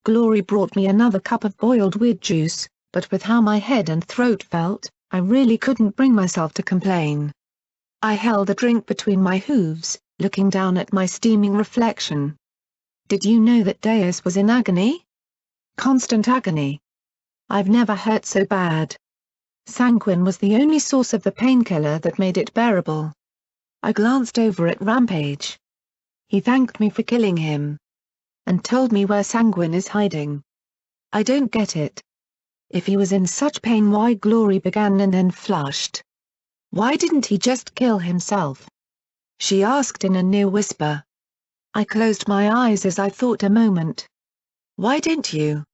Glory brought me another cup of boiled weird juice, but with how my head and throat felt, I really couldn't bring myself to complain. I held the drink between my hooves, looking down at my steaming reflection. Did you know that Deus was in agony? Constant agony. I've never hurt so bad. Sanguine was the only source of the painkiller that made it bearable. I glanced over at Rampage. He thanked me for killing him. And told me where Sanguine is hiding. I don't get it. If he was in such pain, why Glory began and then flushed. Why didn't he just kill himself? She asked in a near whisper. I closed my eyes as I thought a moment. Why didn't you?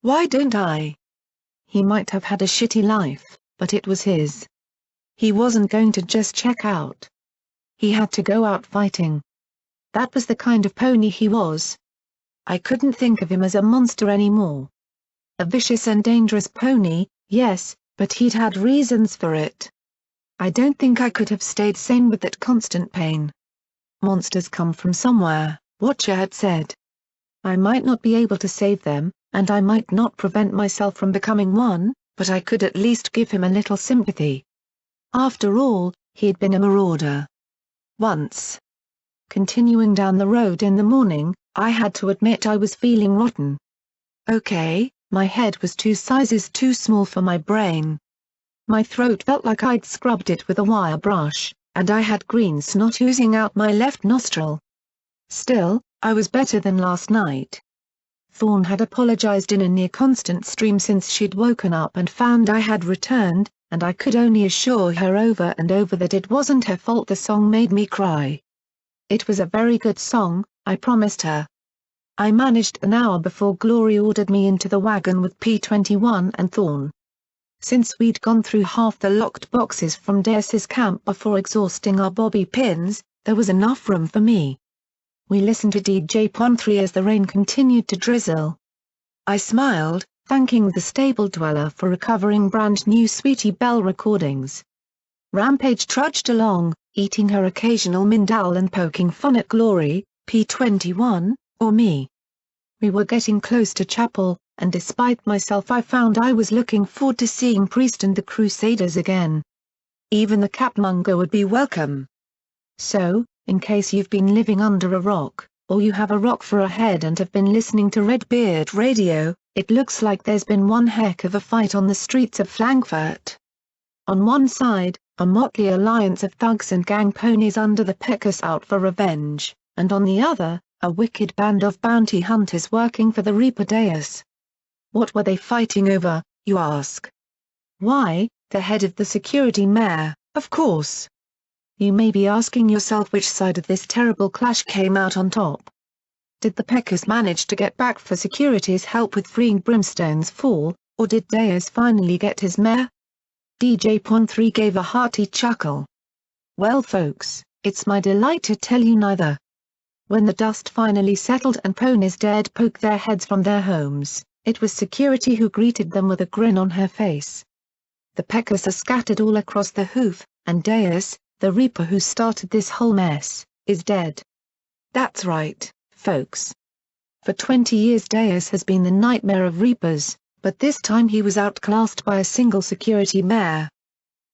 Why don't I? He might have had a shitty life, but it was his. He wasn't going to just check out. He had to go out fighting. That was the kind of pony he was. I couldn't think of him as a monster anymore. A vicious and dangerous pony, yes, but he'd had reasons for it. I don't think I could have stayed sane with that constant pain. Monsters come from somewhere, Watcher had said. I might not be able to save them, and I might not prevent myself from becoming one, but I could at least give him a little sympathy. After all, he'd been a marauder. Once. Continuing down the road in the morning, I had to admit I was feeling rotten. Okay, my head was 2 sizes too small for my brain. My throat felt like I'd scrubbed it with a wire brush, and I had green snot oozing out my left nostril. Still, I was better than last night. Thorne had apologized in a near-constant stream since she'd woken up and found I had returned, and I could only assure her over and over that it wasn't her fault the song made me cry. It was a very good song, I promised her. I managed an hour before Glory ordered me into the wagon with P-21 and Thorne. Since we'd gone through half the locked boxes from Deus's camp before exhausting our bobby pins, there was enough room for me. We listened to DJ Pon-3 as the rain continued to drizzle. I smiled, thanking the stable dweller for recovering brand new Sweetie Belle recordings. Rampage trudged along, eating her occasional Mindal and poking fun at Glory, P-21, or me. We were getting close to chapel, and despite myself I found I was looking forward to seeing Priest and the Crusaders again. Even the capmonger would be welcome. So, in case you've been living under a rock, or you have a rock for a head and have been listening to Redbeard Radio, it looks like there's been one heck of a fight on the streets of Frankfurt. On one side, a motley alliance of thugs and gang ponies under the Pecos out for revenge, and on the other, a wicked band of bounty hunters working for the Reaper Deus. What were they fighting over, you ask? Why, the head of the Security Mare, of course. You may be asking yourself which side of this terrible clash came out on top. Did the Pecos manage to get back for Security's help with freeing Brimstone's fall, or did Deus finally get his mare? DJ Pon-3 gave a hearty chuckle. Well folks, it's my delight to tell you neither. When the dust finally settled and ponies dared poke their heads from their homes, it was Security who greeted them with a grin on her face. The Pecos are scattered all across the hoof, and Deus, the Reaper who started this whole mess, is dead. That's right, folks. For 20 years Deus has been the nightmare of Reapers, but this time he was outclassed by a single Security Mare.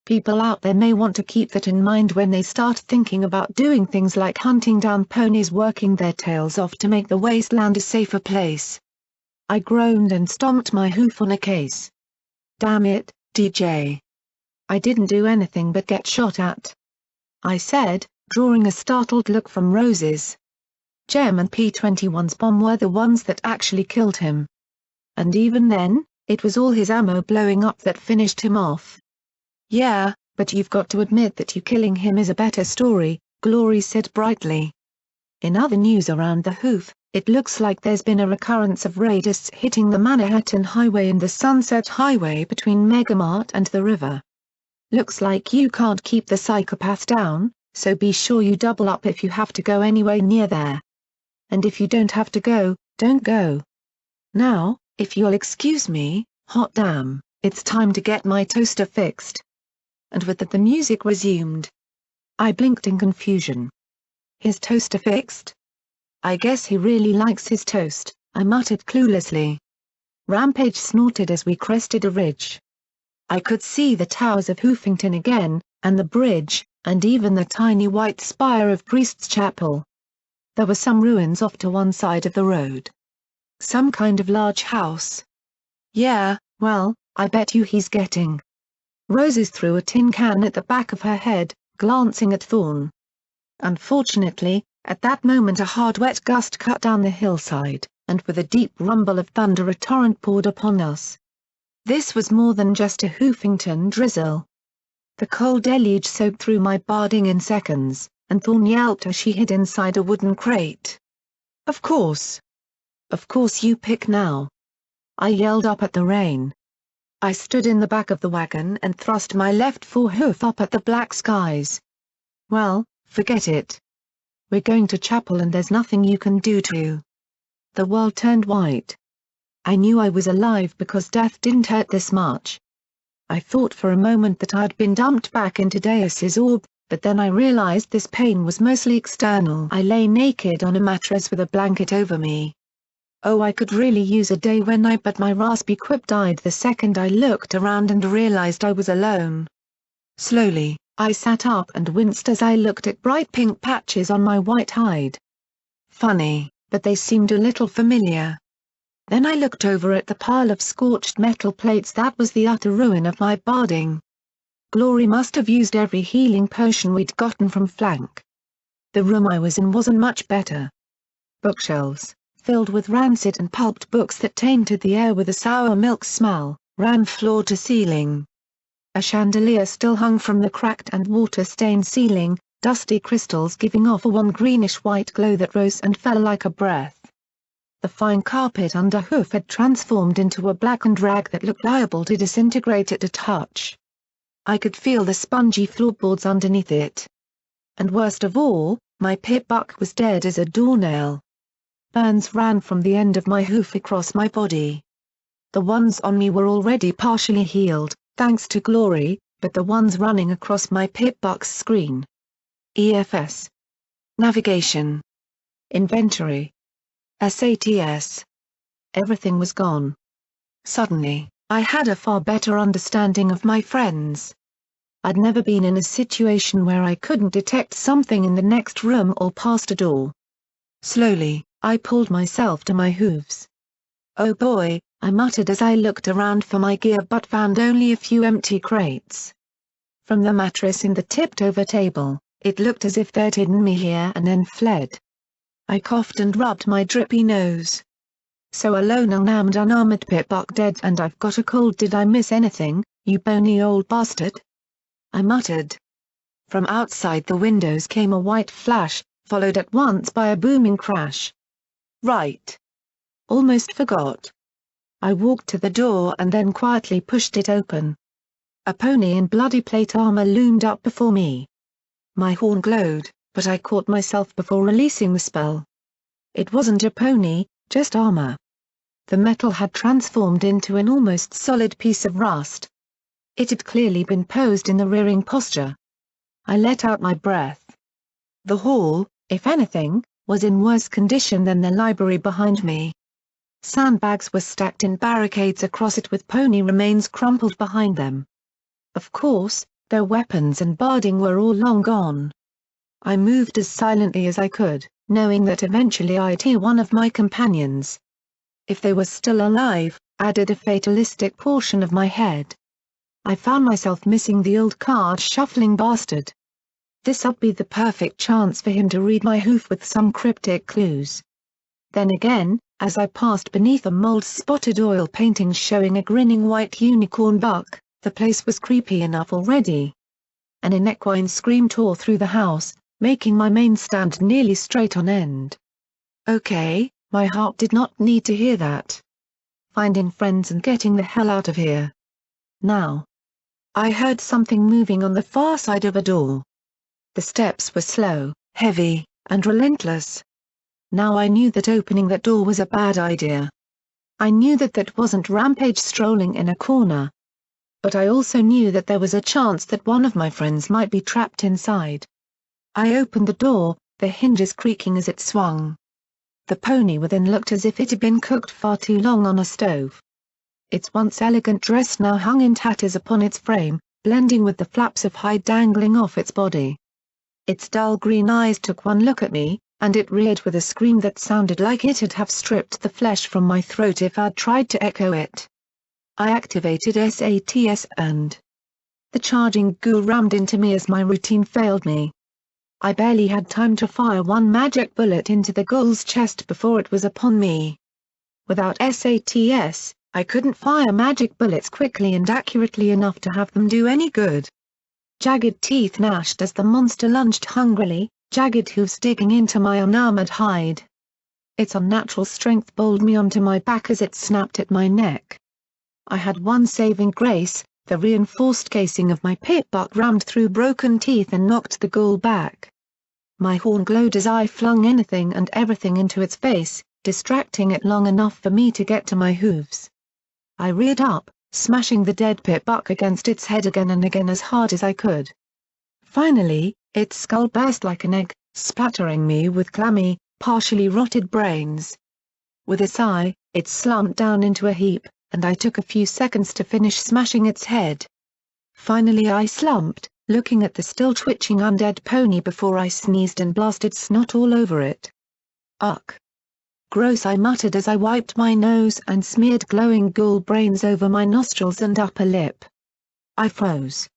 People out there may want to keep that in mind when they start thinking about doing things like hunting down ponies working their tails off to make the wasteland a safer place. I groaned and stomped my hoof on a case. Damn it, DJ. I didn't do anything but get shot at. I said, drawing a startled look from Rose's. Jem and P-21's bomb were the ones that actually killed him. And even then, it was all his ammo blowing up that finished him off. Yeah, but you've got to admit that you killing him is a better story, Glory said brightly. In other news around the hoof, it looks like there's been a recurrence of raidists hitting the Manhattan Highway and the Sunset Highway between Megamart and the river. Looks like you can't keep the psychopaths down, so be sure you double up if you have to go anywhere near there. And if you don't have to go, don't go. Now, if you'll excuse me, hot damn, it's time to get my toaster fixed. And with that the music resumed. I blinked in confusion. His toaster fixed? I guess he really likes his toast, I muttered cluelessly. Rampage snorted as we crested a ridge. I could see the towers of Hoofington again, and the bridge, and even the tiny white spire of Priest's Chapel. There were some ruins off to one side of the road. Some kind of large house. Yeah, well, I bet you he's getting. Roses threw a tin can at the back of her head, glancing at Thorne. Unfortunately, at that moment a hard wet gust cut down the hillside, and with a deep rumble of thunder a torrent poured upon us. This was more than just a Hoofington drizzle. The cold deluge soaked through my barding in seconds, and Thorn yelped as she hid inside a wooden crate. Of course you pick now," I yelled up at the rain. I stood in the back of the wagon and thrust my left forehoof up at the black skies. "Well, forget it. We're going to chapel and there's nothing you can do to." The world turned white. I knew I was alive because death didn't hurt this much. I thought for a moment that I'd been dumped back into Deus's orb, but then I realized this pain was mostly external. I lay naked on a mattress with a blanket over me. Oh, I could really use a day when but my raspy quip died the second I looked around and realized I was alone. Slowly, I sat up and winced as I looked at bright pink patches on my white hide. Funny, but they seemed a little familiar. Then I looked over at the pile of scorched metal plates that was the utter ruin of my barding. Glory must have used every healing potion we'd gotten from Flank. The room I was in wasn't much better. Bookshelves, filled with rancid and pulped books that tainted the air with a sour milk smell, ran floor to ceiling. A chandelier still hung from the cracked and water-stained ceiling, dusty crystals giving off a wan greenish-white glow that rose and fell like a breath. The fine carpet under hoof had transformed into a blackened rag that looked liable to disintegrate at a touch. I could feel the spongy floorboards underneath it. And worst of all, my pit buck was dead as a doornail. Burns ran from the end of my hoof across my body. The ones on me were already partially healed, thanks to Glory, but the ones running across my pit buck's screen. EFS. Navigation. Inventory. SATS. Everything was gone. Suddenly, I had a far better understanding of my friends. I'd never been in a situation where I couldn't detect something in the next room or past a door. Slowly, I pulled myself to my hooves. "Oh boy," I muttered as I looked around for my gear but found only a few empty crates. From the mattress in the tipped-over table, it looked as if they'd hidden me here and then fled. I coughed and rubbed my drippy nose. "So a lone unarmed pit buck dead and I've got a cold. Did I miss anything, you bony old bastard?" I muttered. From outside the windows came a white flash, followed at once by a booming crash. Right. Almost forgot. I walked to the door and then quietly pushed it open. A pony in bloody plate armor loomed up before me. My horn glowed, but I caught myself before releasing the spell. It wasn't a pony, just armor. The metal had transformed into an almost solid piece of rust. It had clearly been posed in the rearing posture. I let out my breath. The hall, if anything, was in worse condition than the library behind me. Sandbags were stacked in barricades across it with pony remains crumpled behind them. Of course, their weapons and barding were all long gone. I moved as silently as I could, knowing that eventually I'd hear one of my companions. If they were still alive, added a fatalistic portion of my head. I found myself missing the old card-shuffling bastard. This'd be the perfect chance for him to read my hoof with some cryptic clues. Then again, as I passed beneath a mold-spotted oil painting showing a grinning white unicorn buck, the place was creepy enough already. An equine scream tore through the house, making my mane stand nearly straight on end. Okay, my heart did not need to hear that. Finding friends and getting the hell out of here. Now. I heard something moving on the far side of a door. The steps were slow, heavy, and relentless. Now I knew that opening that door was a bad idea. I knew that wasn't Rampage strolling in a corner. But I also knew that there was a chance that one of my friends might be trapped inside. I opened the door, the hinges creaking as it swung. The pony within looked as if it had been cooked far too long on a stove. Its once elegant dress now hung in tatters upon its frame, blending with the flaps of hide dangling off its body. Its dull green eyes took one look at me, and it reared with a scream that sounded like it'd have stripped the flesh from my throat if I'd tried to echo it. I activated SATS and the charging ghoul rammed into me as my routine failed me. I barely had time to fire one magic bullet into the ghoul's chest before it was upon me. Without SATs, I couldn't fire magic bullets quickly and accurately enough to have them do any good. Jagged teeth gnashed as the monster lunged hungrily, jagged hooves digging into my unarmored hide. Its unnatural strength bowled me onto my back as it snapped at my neck. I had one saving grace: the reinforced casing of my pit buck rammed through broken teeth and knocked the ghoul back. My horn glowed as I flung anything and everything into its face, distracting it long enough for me to get to my hooves. I reared up, smashing the dead pit buck against its head again and again as hard as I could. Finally, its skull burst like an egg, splattering me with clammy, partially rotted brains. With a sigh, it slumped down into a heap, and I took a few seconds to finish smashing its head. Finally I slumped, looking at the still twitching undead pony before I sneezed and blasted snot all over it. Ugh. Gross, I muttered as I wiped my nose and smeared glowing ghoul brains over my nostrils and upper lip. I froze.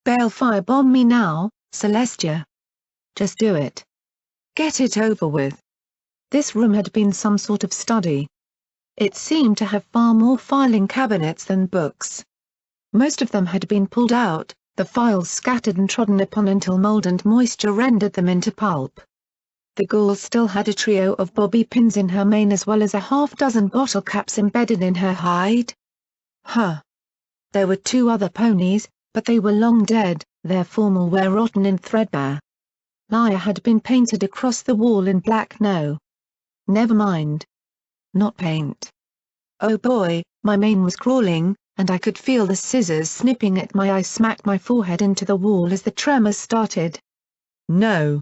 Balefire bomb me now, Celestia. Just do it. Get it over with. This room had been some sort of study. It seemed to have far more filing cabinets than books. Most of them had been pulled out, the files scattered and trodden upon until mold and moisture rendered them into pulp. The ghoul still had a trio of bobby pins in her mane as well as a half-dozen bottle caps embedded in her hide. There were 2 other ponies, but they were long dead, their formal wear rotten and threadbare. Lyre had been painted across the wall in black. No. Never mind. Not paint. Oh boy, my mane was crawling, and I could feel the scissors snipping at my eye. Smacked my forehead into the wall as the tremors started. No.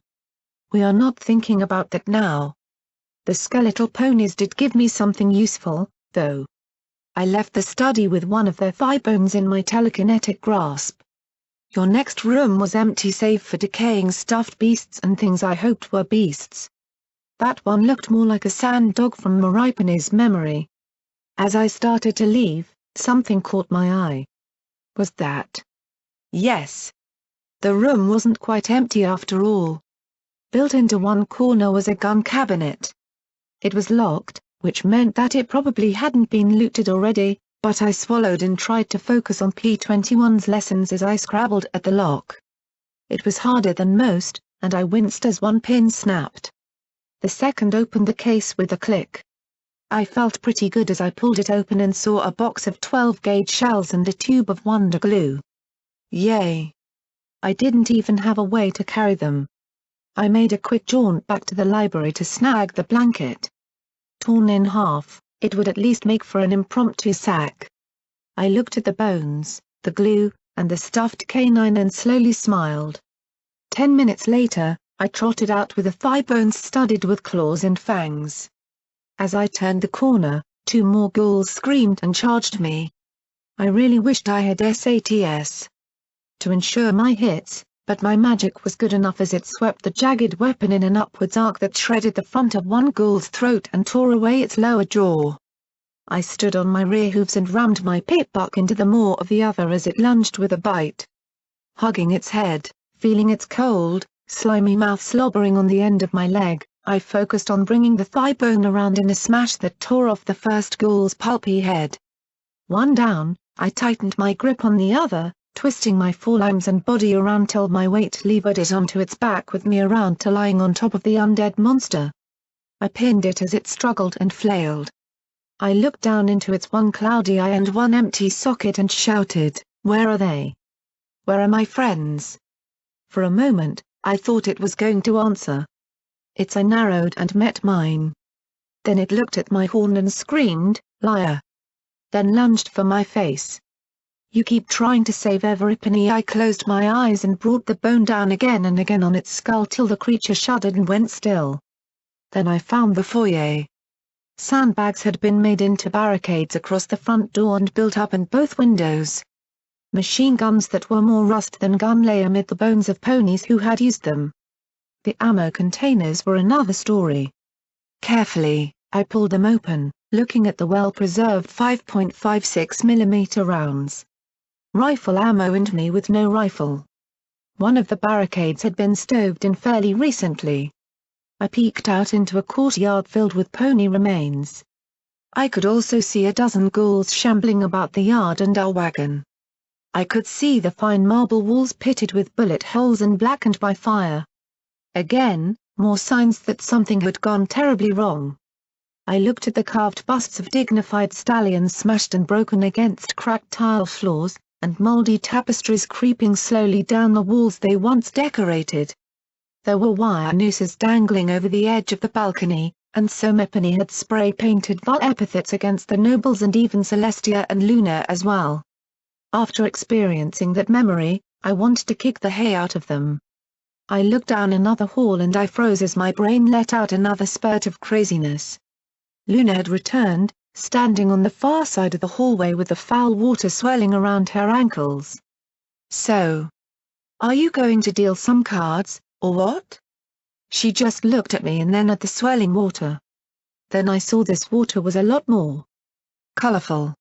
We are not thinking about that now. The skeletal ponies did give me something useful, though. I left the study with one of their thigh bones in my telekinetic grasp. Your next room was empty save for decaying stuffed beasts and things I hoped were beasts. That one looked more like a sand dog from Maripani's memory. As I started to leave, something caught my eye. Was that? Yes. The room wasn't quite empty after all. Built into one corner was a gun cabinet. It was locked, which meant that it probably hadn't been looted already, but I swallowed and tried to focus on P21's lessons as I scrabbled at the lock. It was harder than most, and I winced as one pin snapped. The second opened the case with a click. I felt pretty good as I pulled it open and saw a box of 12-gauge shells and a tube of Wonder Glue. Yay! I didn't even have a way to carry them. I made a quick jaunt back to the library to snag the blanket. Torn in half, it would at least make for an impromptu sack. I looked at the bones, the glue, and the stuffed canine and slowly smiled. 10 minutes later, I trotted out with the thigh bones studded with claws and fangs. As I turned the corner, 2 more ghouls screamed and charged me. I really wished I had SATs to ensure my hits, but my magic was good enough as it swept the jagged weapon in an upwards arc that shredded the front of one ghoul's throat and tore away its lower jaw. I stood on my rear hooves and rammed my pit buck into the maw of the other as it lunged with a bite. Hugging its head, feeling its cold, slimy mouth slobbering on the end of my leg, I focused on bringing the thigh bone around in a smash that tore off the first ghoul's pulpy head. One down, I tightened my grip on the other, twisting my forearms and body around till my weight levered it onto its back with me around to lying on top of the undead monster. I pinned it as it struggled and flailed. I looked down into its one cloudy eye and one empty socket and shouted, "Where are they? Where are my friends?" For a moment, I thought it was going to answer. Its eye narrowed and met mine. Then it looked at my horn and screamed, "Liar!" Then lunged for my face. You keep trying to save everypenny. I closed my eyes and brought the bone down again and again on its skull till the creature shuddered and went still. Then I found the foyer. Sandbags had been made into barricades across the front door and built up in both windows. Machine guns that were more rust than gun lay amid the bones of ponies who had used them. The ammo containers were another story. Carefully, I pulled them open, looking at the well-preserved 5.56mm rounds. Rifle ammo and me with no rifle. One of the barricades had been stoved in fairly recently. I peeked out into a courtyard filled with pony remains. I could also see a dozen ghouls shambling about the yard and our wagon. I could see the fine marble walls pitted with bullet holes and blackened by fire. Again, more signs that something had gone terribly wrong. I looked at the carved busts of dignified stallions smashed and broken against cracked tile floors, and moldy tapestries creeping slowly down the walls they once decorated. There were wire nooses dangling over the edge of the balcony, and Somepony had spray-painted vile epithets against the nobles and even Celestia and Luna as well. After experiencing that memory, I wanted to kick the hay out of them. I looked down another hall and I froze as my brain let out another spurt of craziness. Luna had returned, standing on the far side of the hallway with the foul water swirling around her ankles. "So, are you going to deal some cards, or what?" She just looked at me and then at the swirling water. Then I saw this water was a lot more colorful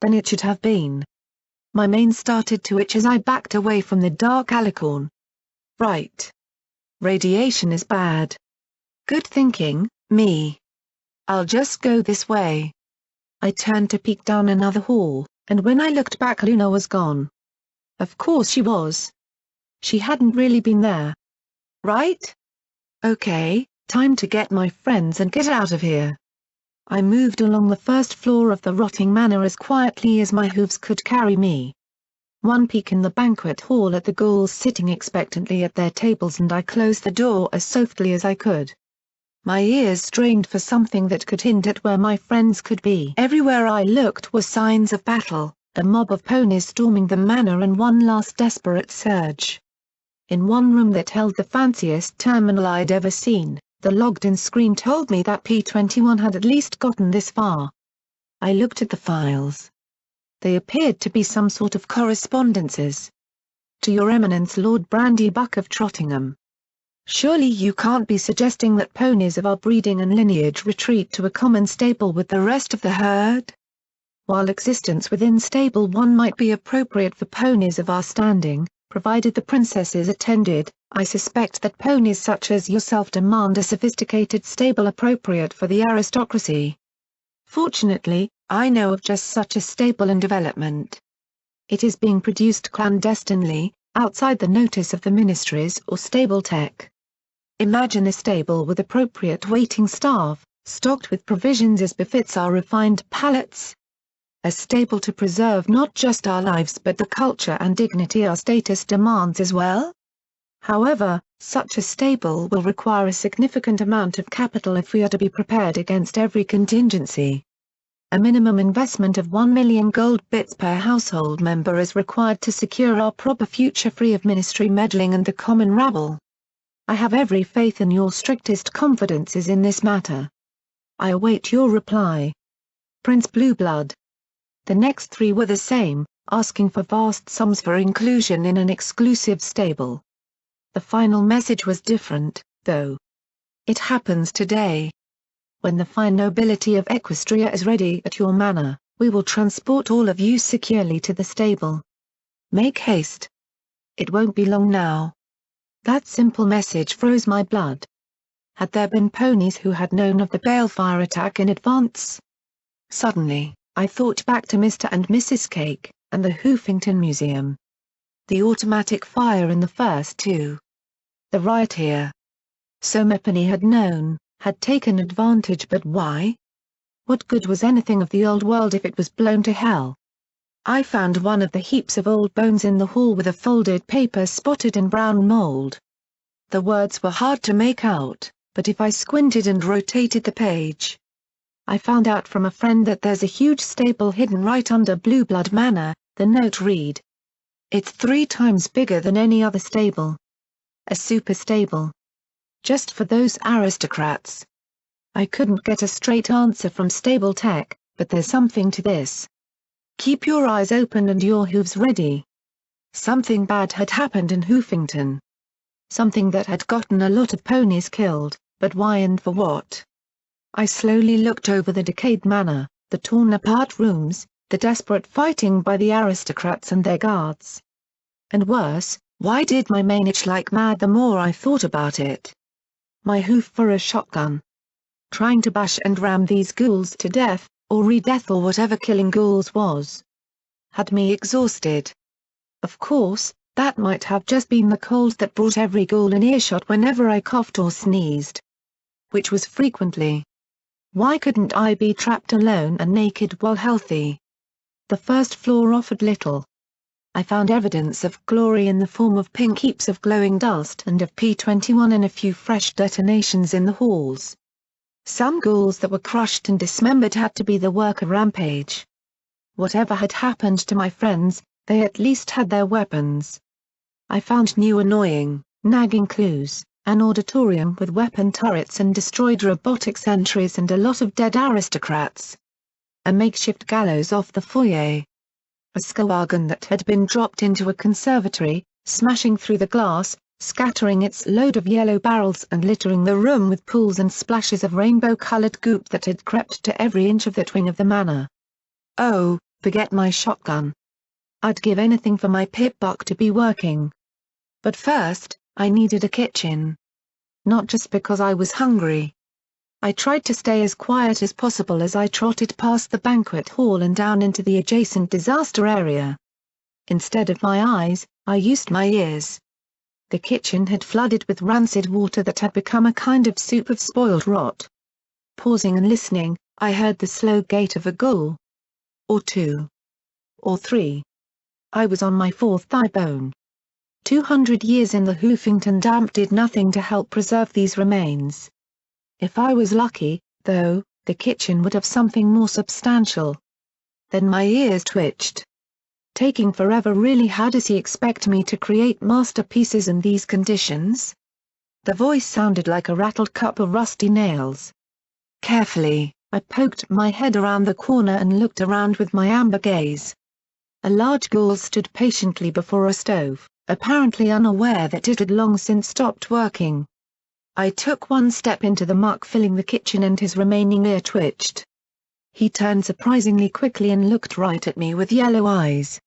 than it should have been. My mane started to itch as I backed away from the dark alicorn. Right. Radiation is bad. Good thinking, me. I'll just go this way. I turned to peek down another hall, and when I looked back Luna was gone. Of course she was. She hadn't really been there. Right? Okay, time to get my friends and get out of here. I moved along the first floor of the rotting manor as quietly as my hooves could carry me. One peek in the banquet hall at the ghouls sitting expectantly at their tables and I closed the door as softly as I could. My ears strained for something that could hint at where my friends could be. Everywhere I looked were signs of battle, a mob of ponies storming the manor and one last desperate surge. In one room that held the fanciest terminal I'd ever seen, the logged-in screen told me that P-21 had at least gotten this far. I looked at the files. They appeared to be some sort of correspondences. To Your Eminence Lord Brandybuck of Trottingham. Surely you can't be suggesting that ponies of our breeding and lineage retreat to a common stable with the rest of the herd? While existence within Stable 1 might be appropriate for ponies of our standing, provided the princesses attended, I suspect that ponies such as yourself demand a sophisticated stable appropriate for the aristocracy. Fortunately, I know of just such a stable in development. It is being produced clandestinely, outside the notice of the ministries or stable tech. Imagine a stable with appropriate waiting staff, stocked with provisions as befits our refined palates. A stable to preserve not just our lives but the culture and dignity our status demands as well? However, such a stable will require a significant amount of capital if we are to be prepared against every contingency. A minimum investment of 1 million gold bits per household member is required to secure our proper future free of ministry meddling and the common rabble. I have every faith in your strictest confidences in this matter. I await your reply. Prince Blueblood. The next three were the same, asking for vast sums for inclusion in an exclusive stable. The final message was different, though. It happens today. When the fine nobility of Equestria is ready at your manor, we will transport all of you securely to the stable. Make haste. It won't be long now. That simple message froze my blood. Had there been ponies who had known of the balefire attack in advance? Suddenly, I thought back to Mr. and Mrs. Cake, and the Hoofington Museum. The automatic fire in the first two. The riot here. Somepony had known, had taken advantage, but why? What good was anything of the old world if it was blown to hell? I found one of the heaps of old bones in the hall with a folded paper spotted in brown mold. The words were hard to make out, but if I squinted and rotated the page, I found out from a friend that there's a huge stable hidden right under Blueblood Manor. The note read, "It's 3 times bigger than any other stable. A super stable. Just for those aristocrats." I couldn't get a straight answer from stable tech, but there's something to this. Keep your eyes open and your hooves ready. Something bad had happened in Hoofington. Something that had gotten a lot of ponies killed, but why and for what? I slowly looked over the decayed manor, the torn-apart rooms, the desperate fighting by the aristocrats and their guards. And worse, Why did my mane itch like mad the more I thought about it? My hoof for a shotgun. Trying to bash and ram these ghouls to death, or re-death or whatever killing ghouls was, had me exhausted. Of course, that might have just been the cold that brought every ghoul in earshot whenever I coughed or sneezed. Which was frequently. Why couldn't I be trapped alone and naked while healthy? The first floor offered little. I found evidence of glory in the form of pink heaps of glowing dust and of P-21 and a few fresh detonations in the halls. Some ghouls that were crushed and dismembered had to be the work of Rampage. Whatever had happened to my friends, they at least had their weapons. I found new annoying, nagging clues, an auditorium with weapon turrets and destroyed robotic sentries and a lot of dead aristocrats. A makeshift gallows off the foyer. A skullwagon that had been dropped into a conservatory, smashing through the glass, scattering its load of yellow barrels and littering the room with pools and splashes of rainbow-colored goop that had crept to every inch of that wing of the manor. Oh, forget my shotgun. I'd give anything for my pip-buck to be working. But first, I needed a kitchen. Not just because I was hungry. I tried to stay as quiet as possible as I trotted past the banquet hall and down into the adjacent disaster area. Instead of my eyes, I used my ears. The kitchen had flooded with rancid water that had become a kind of soup of spoiled rot. Pausing and listening, I heard the slow gait of a ghoul. Or two. Or three. I was on my fourth thigh bone. 200 years in the Hoofington damp did nothing to help preserve these remains. If I was lucky, though, the kitchen would have something more substantial. Then my ears twitched. Taking forever really. How does he expect me to create masterpieces in these conditions? The voice sounded like a rattled cup of rusty nails. Carefully, I poked my head around the corner and looked around with my amber gaze. A large ghoul stood patiently before a stove, apparently unaware that it had long since stopped working. I took one step into the muck filling the kitchen and his remaining ear twitched. He turned surprisingly quickly and looked right at me with yellow eyes.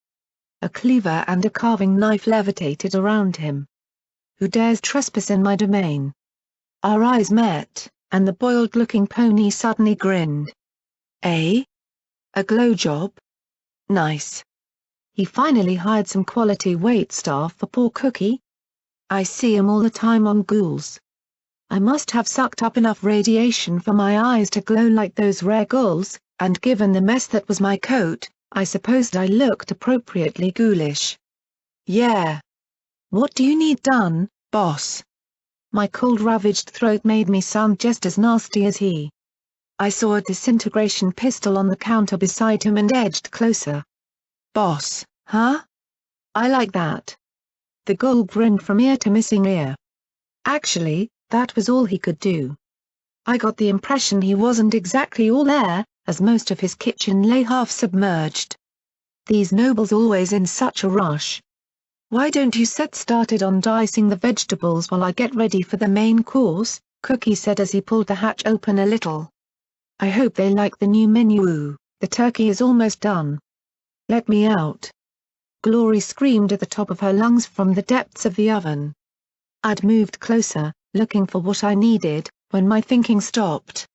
A cleaver and a carving knife levitated around him. Who dares trespass in my domain? Our eyes met, and the boiled-looking pony suddenly grinned. Eh? A glow job? Nice. He finally hired some quality waitstaff for poor Cookie? I see him all the time on ghouls. I must have sucked up enough radiation for my eyes to glow like those rare ghouls, and given the mess that was my coat, I supposed I looked appropriately ghoulish. Yeah. What do you need done, boss? My cold-ravaged throat made me sound just as nasty as he. I saw a disintegration pistol on the counter beside him and edged closer. Boss, huh? I like that. The ghoul grinned from ear to missing ear. Actually, that was all he could do. I got the impression he wasn't exactly all there, as most of his kitchen lay half submerged. These nobles always in such a rush. Why don't you get started on dicing the vegetables while I get ready for the main course? Cookie said as he pulled the hatch open a little. I hope they like the new menu. The turkey is almost done. Let me out. Glory screamed at the top of her lungs from the depths of the oven. I'd moved closer, looking for what I needed, when my thinking stopped.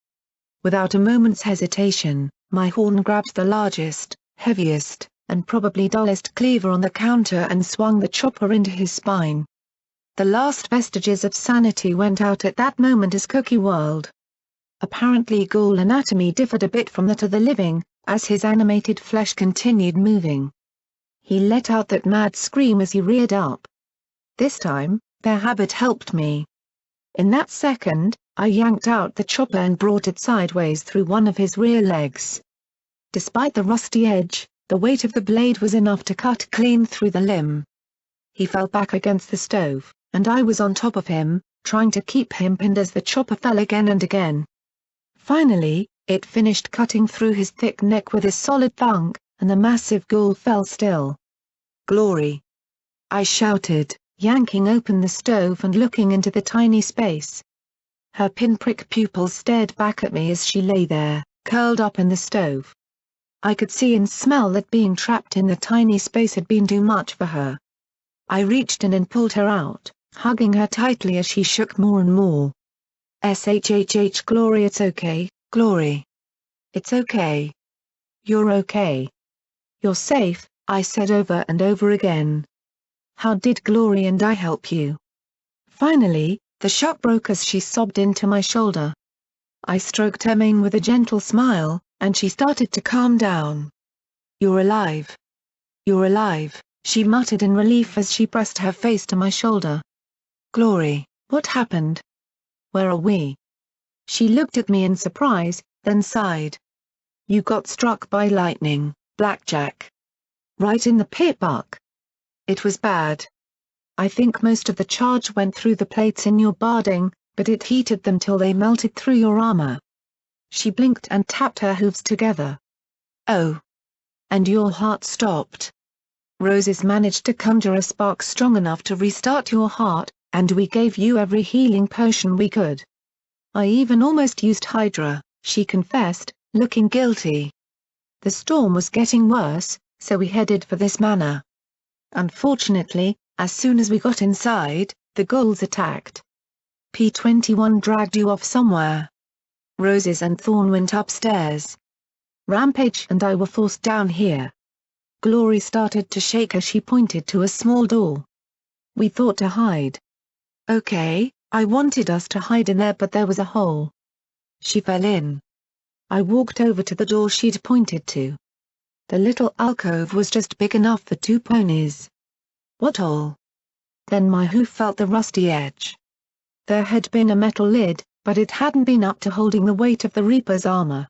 Without a moment's hesitation, my horn grabbed the largest, heaviest, and probably dullest cleaver on the counter and swung the chopper into his spine. The last vestiges of sanity went out at that moment as Cookie whirled. Apparently ghoul anatomy differed a bit from that of the living, as his animated flesh continued moving. He let out that mad scream as he reared up. This time, their habit helped me. In that second, I yanked out the chopper and brought it sideways through one of his rear legs. Despite the rusty edge, the weight of the blade was enough to cut clean through the limb. He fell back against the stove, and I was on top of him, trying to keep him pinned as the chopper fell again and again. Finally, it finished cutting through his thick neck with a solid thunk, and the massive ghoul fell still. Glory! I shouted, yanking open the stove and looking into the tiny space. Her pinprick pupils stared back at me as she lay there, curled up in the stove. I could see and smell that being trapped in the tiny space had been too much for her. I reached in and pulled her out, hugging her tightly as she shook more and more. SHHH Glory, it's okay, Glory. It's okay. You're okay. You're safe, I said over and over again. How did Glory and I help you? Finally, the shock broke as she sobbed into my shoulder. I stroked her mane with a gentle smile, and she started to calm down. You're alive. You're alive, she muttered in relief as she pressed her face to my shoulder. Glory, what happened? Where are we? She looked at me in surprise, then sighed. You got struck by lightning, Blackjack. Right in the pit buck. It was bad. I think most of the charge went through the plates in your barding, but it heated them till they melted through your armor. She blinked and tapped her hooves together. Oh. And your heart stopped. Roses managed to conjure a spark strong enough to restart your heart, and we gave you every healing potion we could. I even almost used Hydra, she confessed, looking guilty. The storm was getting worse, so we headed for this manor. Unfortunately, as soon as we got inside, the ghouls attacked. P-21 dragged you off somewhere. Roses and Thorn went upstairs. Rampage and I were forced down here. Glory started to shake as she pointed to a small door. We thought to hide. Okay, I wanted us to hide in there, but there was a hole. She fell in. I walked over to the door she'd pointed to. The little alcove was just big enough for 2 ponies. What hole? Then my hoof felt the rusty edge. There had been a metal lid, but it hadn't been up to holding the weight of the Reaper's armor.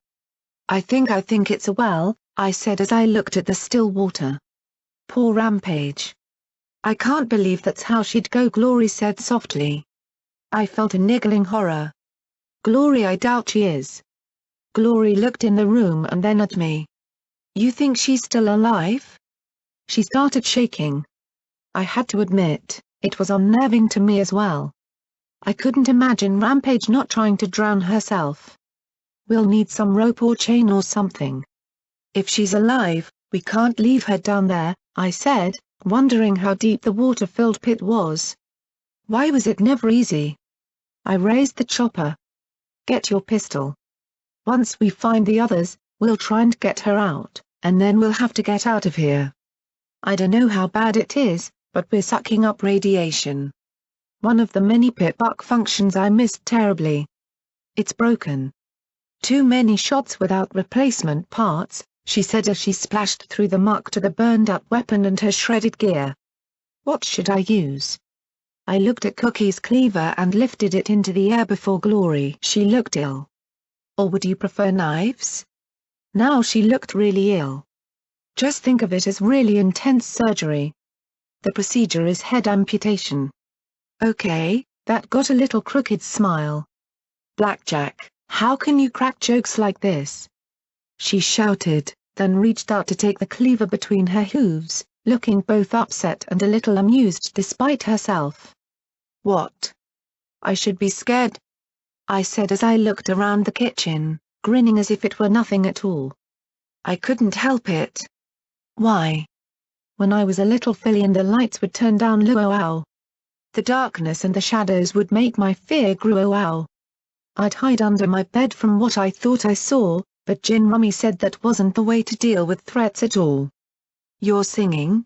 I think it's a well, I said as I looked at the still water. Poor Rampage. I can't believe that's how she'd go, Glory said softly. I felt a niggling horror. Glory, I doubt she is. Glory looked in the room and then at me. You think she's still alive? She started shaking. I had to admit, it was unnerving to me as well. I couldn't imagine Rampage not trying to drown herself. We'll need some rope or chain or something. If she's alive, we can't leave her down there, I said, wondering how deep the water-filled pit was. Why was it never easy? I raised the chopper. Get your pistol. Once we find the others, we'll try and get her out, and then we'll have to get out of here. I don't know how bad it is, but we're sucking up radiation. One of the many pit buck functions I missed terribly. It's broken. Too many shots without replacement parts, she said as she splashed through the muck to the burned-up weapon and her shredded gear. What should I use? I looked at Cookie's cleaver and lifted it into the air before Glory. She looked ill. Or would you prefer knives? Now she looked really ill. Just think of it as really intense surgery. The procedure is head amputation. Okay, that got a little crooked smile. Blackjack, how can you crack jokes like this? She shouted, then reached out to take the cleaver between her hooves, looking both upset and a little amused despite herself. What? I should be scared? I said as I looked around the kitchen, grinning as if it were nothing at all. I couldn't help it. Why? When I was a little filly and the lights would turn down low. The darkness and the shadows would make my fear grow. I'd hide under my bed from what I thought I saw, but Gin Rummy said that wasn't the way to deal with threats at all. You're singing?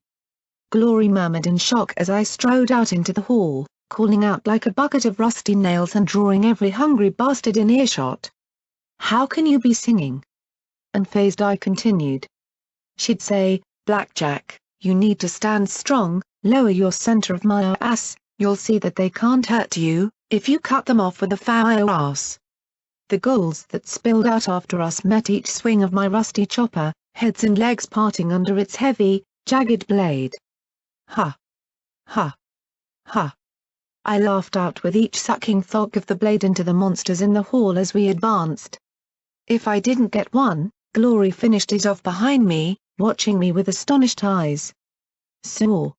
Glory murmured in shock as I strode out into the hall, calling out like a bucket of rusty nails and drawing every hungry bastard in earshot. How can you be singing? Unfazed I continued. She'd say, Blackjack, you need to stand strong, lower your center of my ass, you'll see that they can't hurt you, if you cut them off with a foul ass. The ghouls that spilled out after us met each swing of my rusty chopper, heads and legs parting under its heavy, jagged blade. Ha! Ha! Ha! I laughed out with each sucking thog of the blade into the monsters in the hall as we advanced. If I didn't get one, Glory finished it off behind me, watching me with astonished eyes. Saw.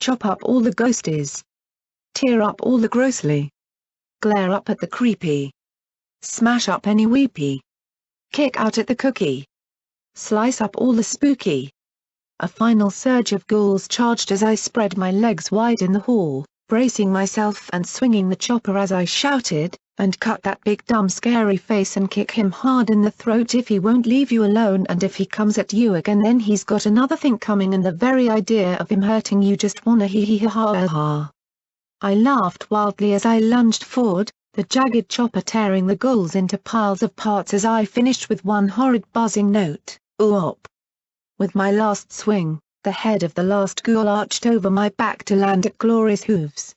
Chop up all the ghosties. Tear up all the grossly. Glare up at the creepy. Smash up any weepy. Kick out at the cookie. Slice up all the spooky. A final surge of ghouls charged as I spread my legs wide in the hall, bracing myself and swinging the chopper as I shouted, "And cut that big dumb scary face and kick him hard in the throat if he won't leave you alone, and if he comes at you again then he's got another thing coming, and the very idea of him hurting you just wanna hee hee ha ha ha." I laughed wildly as I lunged forward, the jagged chopper tearing the ghouls into piles of parts as I finished with one horrid buzzing note, "Oop." With my last swing, the head of the last ghoul arched over my back to land at Glory's hooves.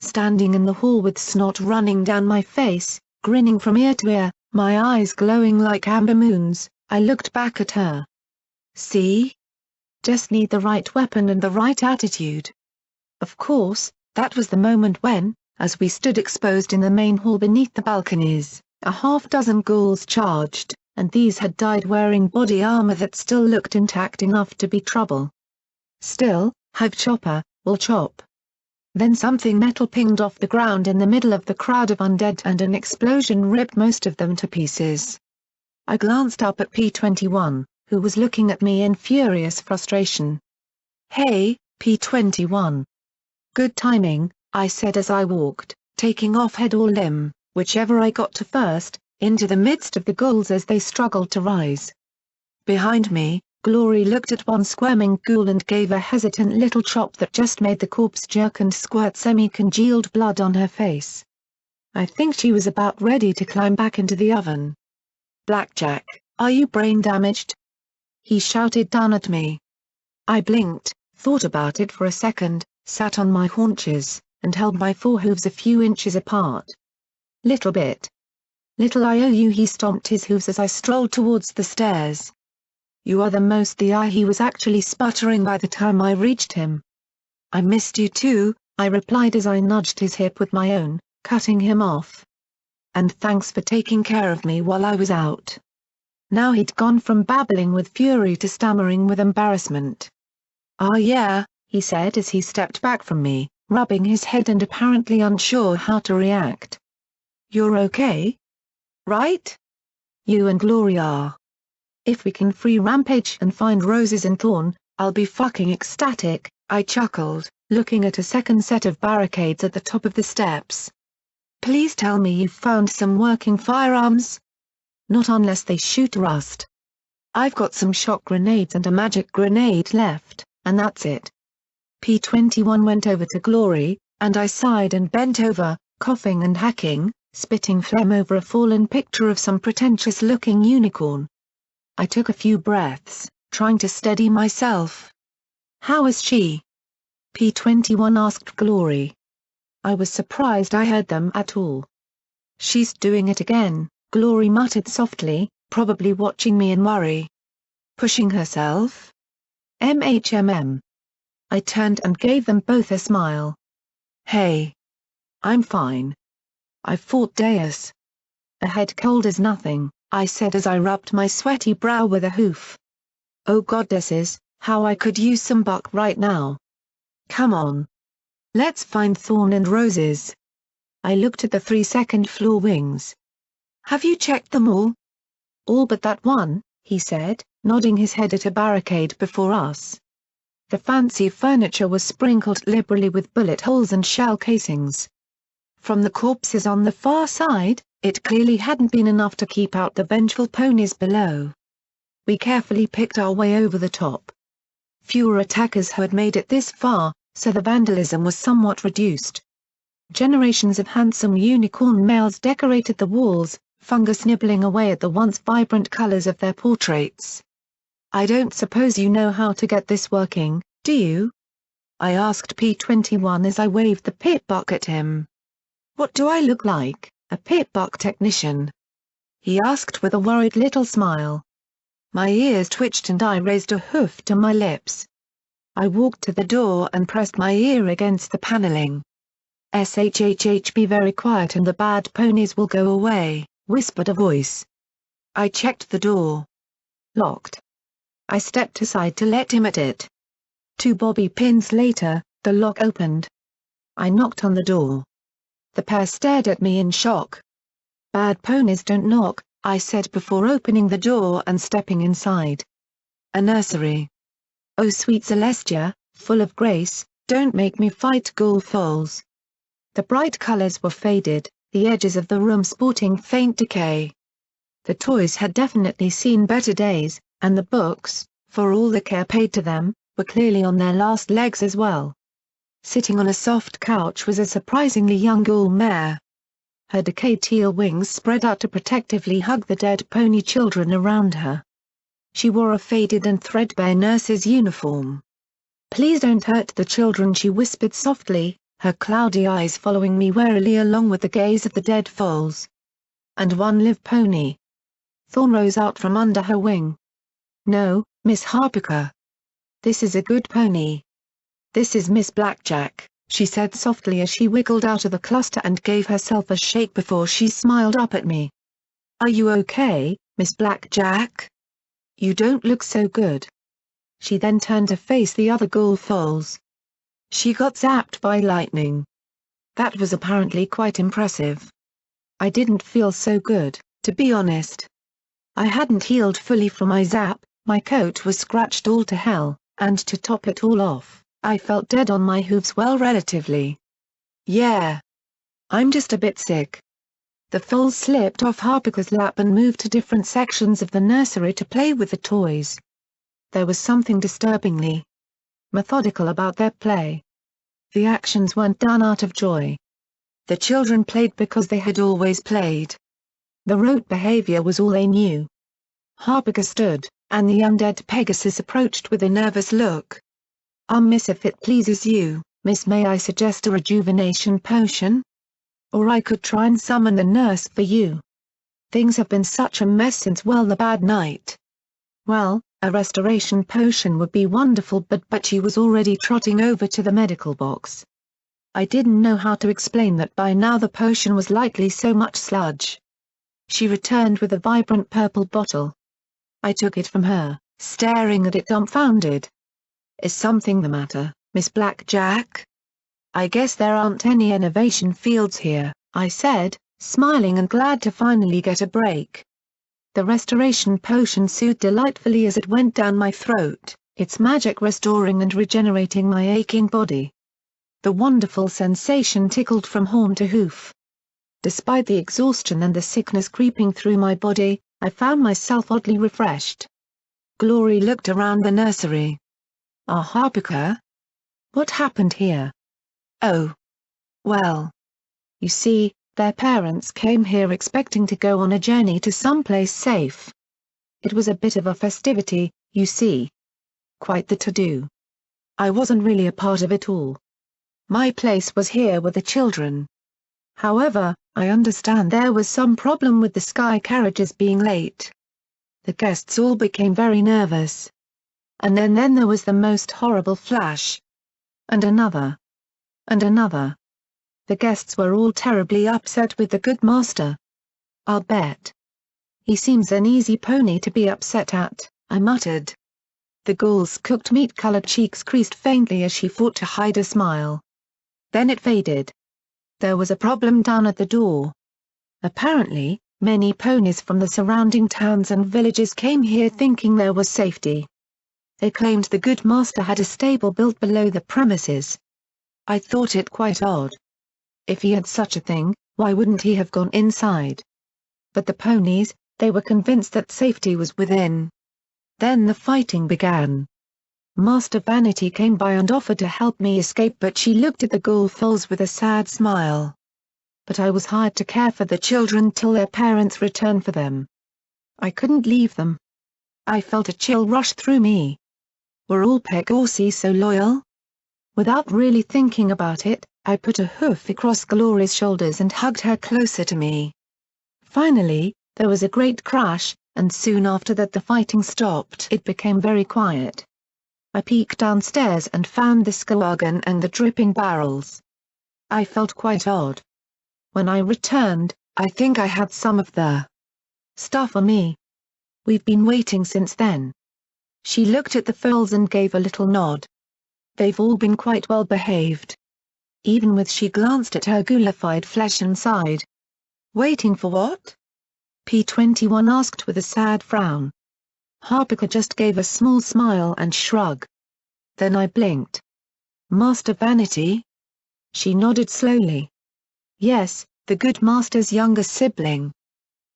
Standing in the hall with snot running down my face, grinning from ear to ear, my eyes glowing like amber moons, I looked back at her. "See? Just need the right weapon and the right attitude." Of course, that was the moment when, as we stood exposed in the main hall beneath the balconies, a half-dozen ghouls charged, and these had died wearing body armor that still looked intact enough to be trouble. Still, "Hive chopper, will chop." Then something metal pinged off the ground in the middle of the crowd of undead and an explosion ripped most of them to pieces. I glanced up at P-21, who was looking at me in furious frustration. "Hey, P-21. Good timing," I said as I walked, taking off head or limb, whichever I got to first, into the midst of the ghouls as they struggled to rise. Behind me, Glory looked at one squirming ghoul and gave a hesitant little chop that just made the corpse jerk and squirt semi-congealed blood on her face. I think she was about ready to climb back into the oven. "Blackjack, are you brain damaged?" he shouted down at me. I blinked, thought about it for a second, sat on my haunches, and held my forehooves a few inches apart. "Little bit. Little I owe you." He stomped his hooves as I strolled towards the stairs. "You are the most the eye." He was actually sputtering by the time I reached him. "I missed you too," I replied as I nudged his hip with my own, cutting him off. "And thanks for taking care of me while I was out." Now he'd gone from babbling with fury to stammering with embarrassment. "Ah yeah," he said as he stepped back from me, rubbing his head and apparently unsure how to react. "You're okay? Right? You and Glory are. If we can free Rampage and find Roses and Thorn, I'll be fucking ecstatic," I chuckled, looking at a second set of barricades at the top of the steps. "Please tell me you've found some working firearms?" "Not unless they shoot rust. I've got some shock grenades and a magic grenade left, and that's it." P-21 went over to Glory, and I sighed and bent over, coughing and hacking, spitting phlegm over a fallen picture of some pretentious-looking unicorn. I took a few breaths, trying to steady myself. "How is she?" P-21 asked Glory. I was surprised I heard them at all. "She's doing it again," Glory muttered softly, probably watching me in worry. "Pushing herself?" "MHMM." I turned and gave them both a smile. "Hey. I'm fine. I fought Deus. A head cold as nothing," I said as I rubbed my sweaty brow with a hoof. "Oh goddesses, how I could use some buck right now. Come on. Let's find Thorn and Roses." I looked at the 3 second-floor wings. "Have you checked them all?" "All but that one," he said, nodding his head at a barricade before us. The fancy furniture was sprinkled liberally with bullet holes and shell casings. From the corpses on the far side, it clearly hadn't been enough to keep out the vengeful ponies below. We carefully picked our way over the top. Fewer attackers had made it this far, so the vandalism was somewhat reduced. Generations of handsome unicorn males decorated the walls, fungus nibbling away at the once vibrant colors of their portraits. "I don't suppose you know how to get this working, do you?" I asked P-21 as I waved the pit buck at him. "What do I look like, a pit buck technician?" he asked with a worried little smile. My ears twitched and I raised a hoof to my lips. I walked to the door and pressed my ear against the paneling. "Shhh, be very quiet and the bad ponies will go away," whispered a voice. I checked the door. Locked. I stepped aside to let him at it. 2 bobby pins later, the lock opened. I knocked on the door. The pair stared at me in shock. "Bad ponies don't knock," I said before opening the door and stepping inside. "A nursery." "Oh sweet Celestia, full of grace, don't make me fight ghoul foals." The bright colors were faded, the edges of the room sporting faint decay. The toys had definitely seen better days, and the books, for all the care paid to them, were clearly on their last legs as well. Sitting on a soft couch was a surprisingly young ghoul mare. Her decayed teal wings spread out to protectively hug the dead pony children around her. She wore a faded and threadbare nurse's uniform. "Please don't hurt the children," she whispered softly, her cloudy eyes following me warily along with the gaze of the dead foals. "And one live pony." Thorn rose out from under her wing. "No, Miss Harpiker. This is a good pony. This is Miss Blackjack," she said softly as she wiggled out of the cluster and gave herself a shake before she smiled up at me. "Are you okay, Miss Blackjack? You don't look so good." She then turned to face the other ghoul foals. "She got zapped by lightning." That was apparently quite impressive. I didn't feel so good, to be honest. I hadn't healed fully from my zap, my coat was scratched all to hell, and to top it all off, I felt dead on my hooves. "Well, relatively. Yeah. I'm just a bit sick." The foals slipped off Harpiker's lap and moved to different sections of the nursery to play with the toys. There was something disturbingly methodical about their play. The actions weren't done out of joy. The children played because they had always played. The rote behavior was all they knew. Harpiker stood, and the undead Pegasus approached with a nervous look. Miss, if it pleases you, Miss, may I suggest a rejuvenation potion? Or I could try and summon the nurse for you. Things have been such a mess since the bad night." "Well, a restoration potion would be wonderful, but she was already trotting over to the medical box." I didn't know how to explain that by now the potion was likely so much sludge. She returned with a vibrant purple bottle. I took it from her, staring at it dumbfounded. "Is something the matter, Miss Blackjack?" "I guess there aren't any innovation fields here," I said, smiling and glad to finally get a break. The restoration potion soothed delightfully as it went down my throat, its magic restoring and regenerating my aching body. The wonderful sensation tickled from horn to hoof. Despite the exhaustion and the sickness creeping through my body, I found myself oddly refreshed. Glory looked around the nursery. "Harpiker? What happened here?" "Oh. Well. You see, their parents came here expecting to go on a journey to someplace safe. It was a bit of a festivity, you see. Quite the to-do. I wasn't really a part of it all. My place was here with the children. However, I understand there was some problem with the sky carriages being late. The guests all became very nervous. And then there was the most horrible flash. And another. And another. The guests were all terribly upset with the good master. I'll bet. He seems an easy pony to be upset at," I muttered. The ghoul's cooked meat-colored cheeks creased faintly as she fought to hide a smile. Then it faded. There was a problem down at the door. Apparently, many ponies from the surrounding towns and villages came here thinking there was safety. They claimed the good master had a stable built below the premises. I thought it quite odd. If he had such a thing, why wouldn't he have gone inside? But the ponies, they were convinced that safety was within. Then the fighting began. Master Vanity came by and offered to help me escape, but she looked at the ghoul foals with a sad smile. But I was hired to care for the children till their parents returned for them. I couldn't leave them. I felt a chill rush through me. Were all Pegasi so loyal? Without really thinking about it, I put a hoof across Glory's shoulders and hugged her closer to me. Finally, there was a great crash, and soon after that the fighting stopped. It became very quiet. I peeked downstairs and found the skwagon and the dripping barrels. I felt quite odd. When I returned, I think I had some of the stuff on me. We've been waiting since then. She looked at the foals and gave a little nod. They've all been quite well behaved. Even with she glanced at her ghoulified flesh and sighed. Waiting for what? P21 asked with a sad frown. Harpiker just gave a small smile and shrug. Then I blinked. Master Vanity? She nodded slowly. Yes, the good master's younger sibling.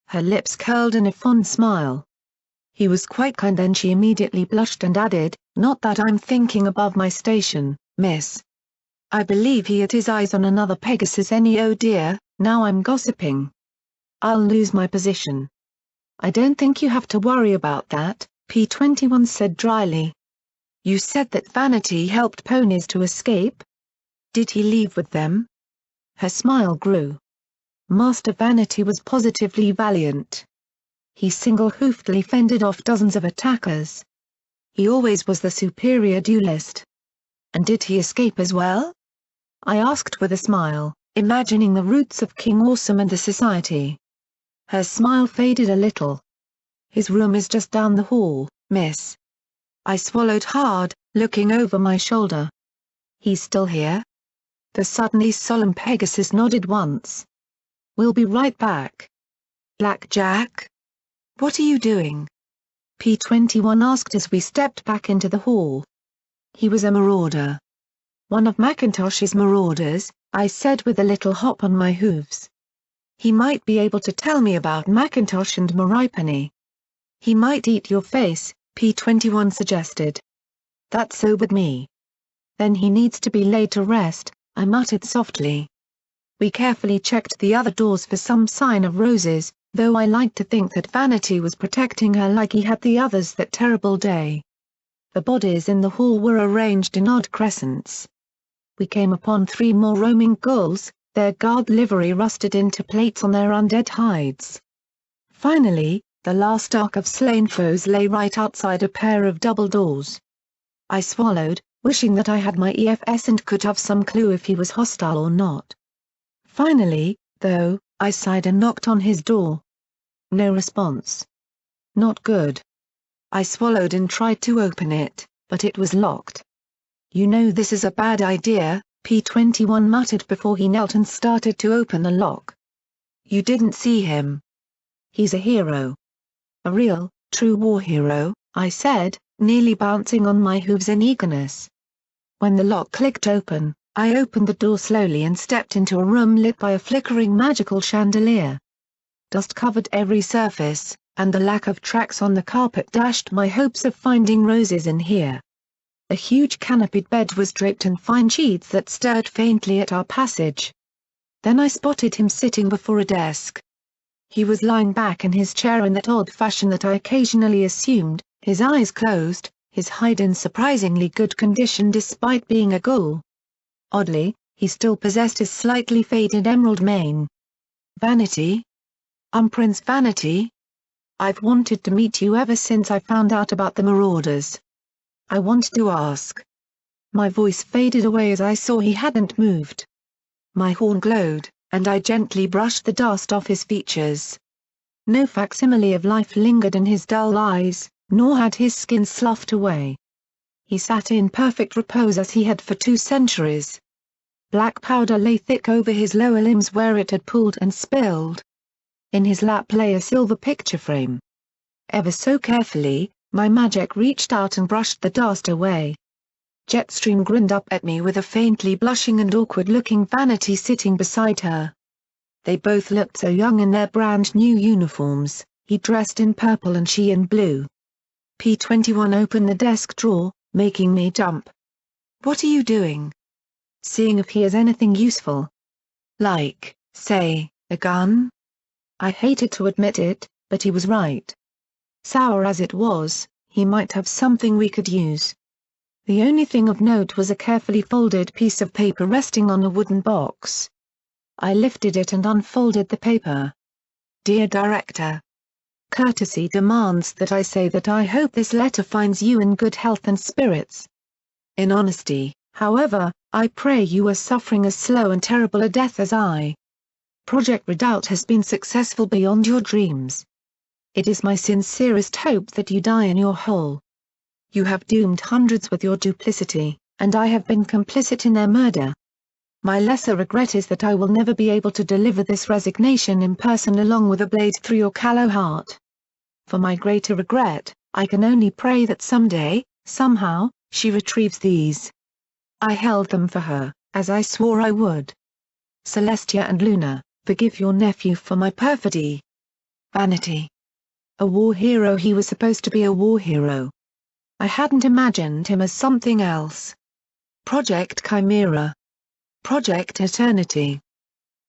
Her lips curled in a fond smile. He was quite kind. Then she immediately blushed and added, not that I'm thinking above my station, miss. I believe he had his eyes on another Pegasus. Oh dear, now I'm gossiping. I'll lose my position. I don't think you have to worry about that, P21 said dryly. You said that Vanity helped ponies to escape? Did he leave with them? Her smile grew. Master Vanity was positively valiant. He single-hooftedly fended off dozens of attackers. He always was the superior duelist. And did he escape as well? I asked with a smile, imagining the roots of King Awesome and the society. Her smile faded a little. His room is just down the hall, miss. I swallowed hard, looking over my shoulder. He's still here? The suddenly solemn Pegasus nodded once. We'll be right back. Blackjack? What are you doing? P21 asked as we stepped back into the hall. He was a marauder. One of Macintosh's marauders, I said with a little hop on my hooves. He might be able to tell me about Macintosh and Maripany. He might eat your face, P21 suggested. That's so with me. Then he needs to be laid to rest, I muttered softly. We carefully checked the other doors for some sign of Rose's, though I liked to think that Vanity was protecting her like he had the others that terrible day. The bodies in the hall were arranged in odd crescents. We came upon 3 more roaming ghouls, their guard livery rusted into plates on their undead hides. Finally, the last ark of slain foes lay right outside a pair of double doors. I swallowed, wishing that I had my EFS and could have some clue if he was hostile or not. Finally, though, I sighed and knocked on his door. No response. Not good. I swallowed and tried to open it, but it was locked. You know this is a bad idea, P21 muttered before he knelt and started to open the lock. You didn't see him. He's a hero. A real, true war hero, I said, nearly bouncing on my hooves in eagerness. When the lock clicked open, I opened the door slowly and stepped into a room lit by a flickering magical chandelier. Dust covered every surface, and the lack of tracks on the carpet dashed my hopes of finding Roses in here. A huge canopied bed was draped in fine sheets that stirred faintly at our passage. Then I spotted him sitting before a desk. He was lying back in his chair in that odd fashion that I occasionally assumed, his eyes closed, his hide in surprisingly good condition despite being a ghoul. Oddly, he still possessed his slightly faded emerald mane. Vanity? Prince Vanity? I've wanted to meet you ever since I found out about the marauders. I wanted to ask. My voice faded away as I saw he hadn't moved. My horn glowed, and I gently brushed the dust off his features. No facsimile of life lingered in his dull eyes, nor had his skin sloughed away. He sat in perfect repose as he had for 2 centuries. Black powder lay thick over his lower limbs where it had pooled and spilled. In his lap lay a silver picture frame. Ever so carefully, my magic reached out and brushed the dust away. Jetstream grinned up at me with a faintly blushing and awkward-looking Vanity sitting beside her. They both looked so young in their brand-new uniforms, he dressed in purple and she in blue. P21 opened the desk drawer, making me jump. What are you doing? Seeing if he has anything useful. Like, say, a gun? I hated to admit it, but he was right. Sour as it was, he might have something we could use. The only thing of note was a carefully folded piece of paper resting on a wooden box. I lifted it and unfolded the paper. Dear Director. Courtesy demands that I say that I hope this letter finds you in good health and spirits. In honesty, however, I pray you are suffering as slow and terrible a death as I. Project Redoubt has been successful beyond your dreams. It is my sincerest hope that you die in your hole. You have doomed hundreds with your duplicity, and I have been complicit in their murder. My lesser regret is that I will never be able to deliver this resignation in person along with a blade through your callow heart. For my greater regret, I can only pray that someday, somehow, She retrieves these. I held them for her, as I swore I would. Celestia and Luna, forgive your nephew for my perfidy. Vanity. A war hero. He was supposed to be a war hero. I hadn't imagined him as something else. Project Chimera. Project Eternity.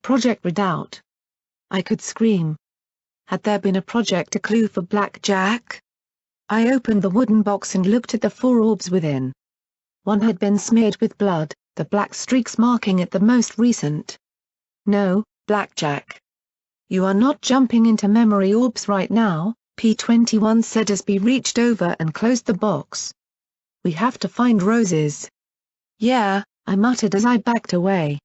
Project Redoubt. I could scream. Had there been a project a clue for Blackjack? I opened the wooden box and looked at the 4 orbs within. One had been smeared with blood, the black streaks marking it the most recent. No, Blackjack. You are not jumping into memory orbs right now, P-21 said as B reached over and closed the box. We have to find Roses. Yeah, I muttered as I backed away.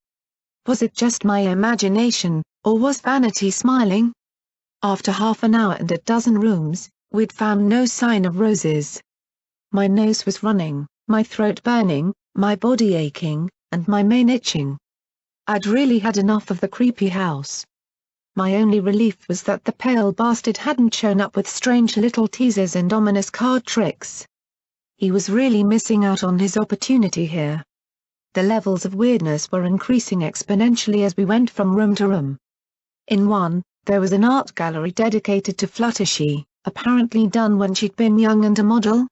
Was it just my imagination, or was Vanity smiling? After half an hour and a dozen rooms, we'd found no sign of Roses. My nose was running, my throat burning, my body aching, and my mane itching. I'd really had enough of the creepy house. My only relief was that the pale bastard hadn't shown up with strange little teasers and ominous card tricks. He was really missing out on his opportunity here. The levels of weirdness were increasing exponentially as we went from room to room. In one, there was an art gallery dedicated to Fluttershy, apparently done when she'd been young and a model.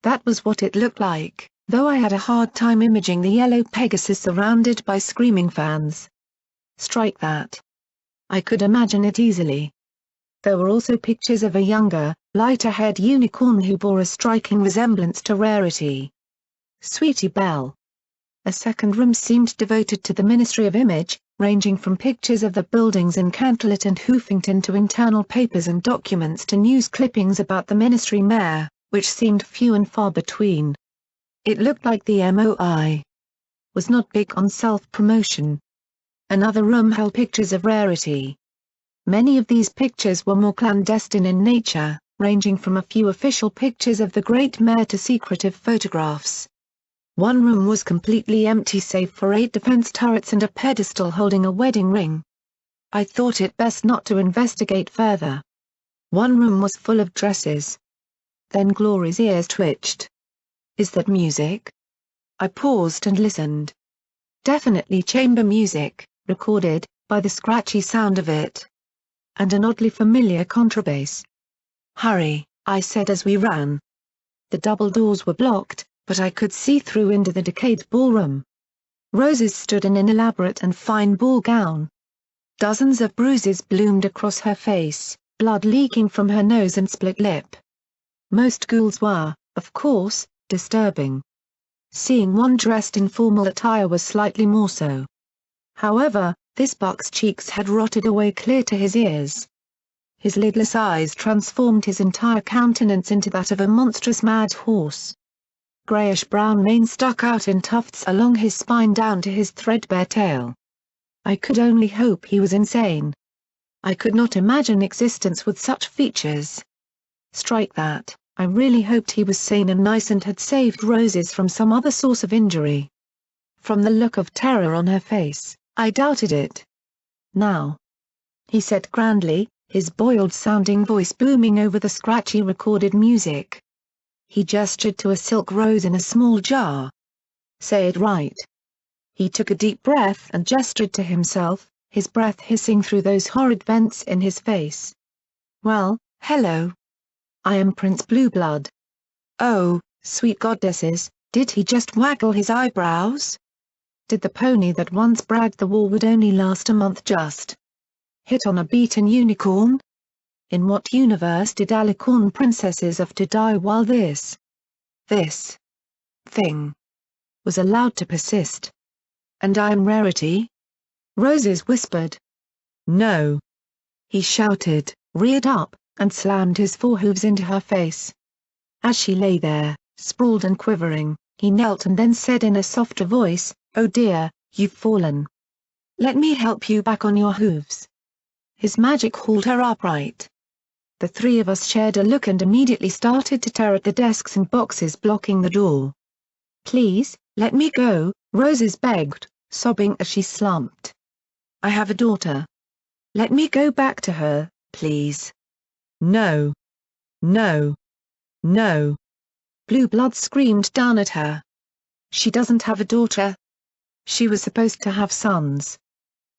That was what it looked like, though I had a hard time imaging the yellow Pegasus surrounded by screaming fans. Strike that. I could imagine it easily. There were also pictures of a younger, lighter-haired unicorn who bore a striking resemblance to Rarity. Sweetie Belle. A second room seemed devoted to the Ministry of Image, ranging from pictures of the buildings in Cantlett and Hoofington to internal papers and documents to news clippings about the Security Mare, which seemed few and far between. It looked like the MOI was not big on self-promotion. Another room held pictures of Rarity. Many of these pictures were more clandestine in nature, ranging from a few official pictures of the Great Mare to secretive photographs. One room was completely empty save for 8 defense turrets and a pedestal holding a wedding ring. I thought it best not to investigate further. One room was full of dresses. Then Glory's ears twitched. Is that music? I paused and listened. Definitely chamber music, recorded, by the scratchy sound of it. And an oddly familiar contrabass. Hurry, I said as we ran. The double doors were blocked, but I could see through into the decayed ballroom. Roses stood in an elaborate and fine ball gown. Dozens of bruises bloomed across her face, blood leaking from her nose and split lip. Most ghouls were, of course, disturbing. Seeing one dressed in formal attire was slightly more so. However, this buck's cheeks had rotted away clear to his ears. His lidless eyes transformed his entire countenance into that of a monstrous mad horse. Greyish-brown mane stuck out in tufts along his spine down to his threadbare tail. I could only hope he was insane. I could not imagine existence with such features. Strike that, I really hoped he was sane and nice and had saved Roses from some other source of injury. From the look of terror on her face, I doubted it. Now, he said grandly, his boiled-sounding voice booming over the scratchy recorded music. He gestured to a silk rose in a small jar. Say it right. He took a deep breath and gestured to himself, his breath hissing through those horrid vents in his face. Well, hello. I am Prince Blueblood. Oh, sweet goddesses, did he just waggle his eyebrows? Did the pony that once bragged the war would only last a month just hit on a beaten unicorn? In what universe did alicorn princesses have to die while this thing was allowed to persist? And I am Rarity? Roses whispered. No. He shouted, reared up, and slammed his forehooves into her face. As she lay there, sprawled and quivering, he knelt and then said in a softer voice, "Oh dear, you've fallen. Let me help you back on your hooves." His magic hauled her upright. The 3 of us shared a look and immediately started to tear at the desks and boxes blocking the door. "Please, let me go," Roses begged, sobbing as she slumped. "I have a daughter. Let me go back to her, please." "No. No. No." Blue blood screamed down at her. She doesn't have a daughter. She was supposed to have sons.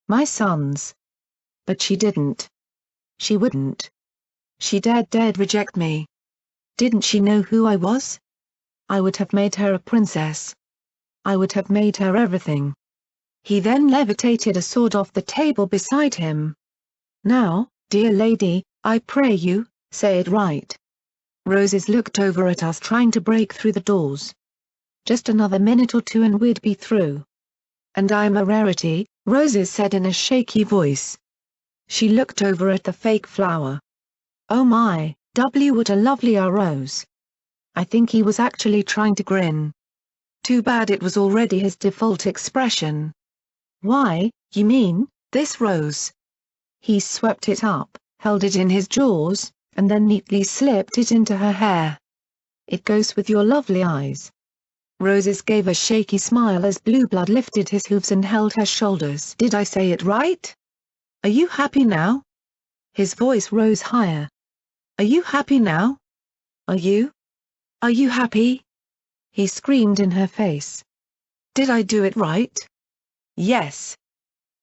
My sons. But she didn't. She wouldn't. She dared reject me. Didn't she know who I was? I would have made her a princess. I would have made her everything. He then levitated a sword off the table beside him. Now, dear lady, I pray you, say it right. Roses looked over at us trying to break through the doors. Just another minute or two and we'd be through. And I'm a rarity, Roses said in a shaky voice. She looked over at the fake flower. Oh my, what a lovely rose. I think he was actually trying to grin. Too bad it was already his default expression. Why, you mean, this rose? He swept it up, held it in his jaws, and then neatly slipped it into her hair. It goes with your lovely eyes. Roses gave a shaky smile as Blue Blood lifted his hooves and held her shoulders. Did I say it right? Are you happy now? His voice rose higher. Are you happy now? Are you? Are you happy? He screamed in her face. Did I do it right? Yes.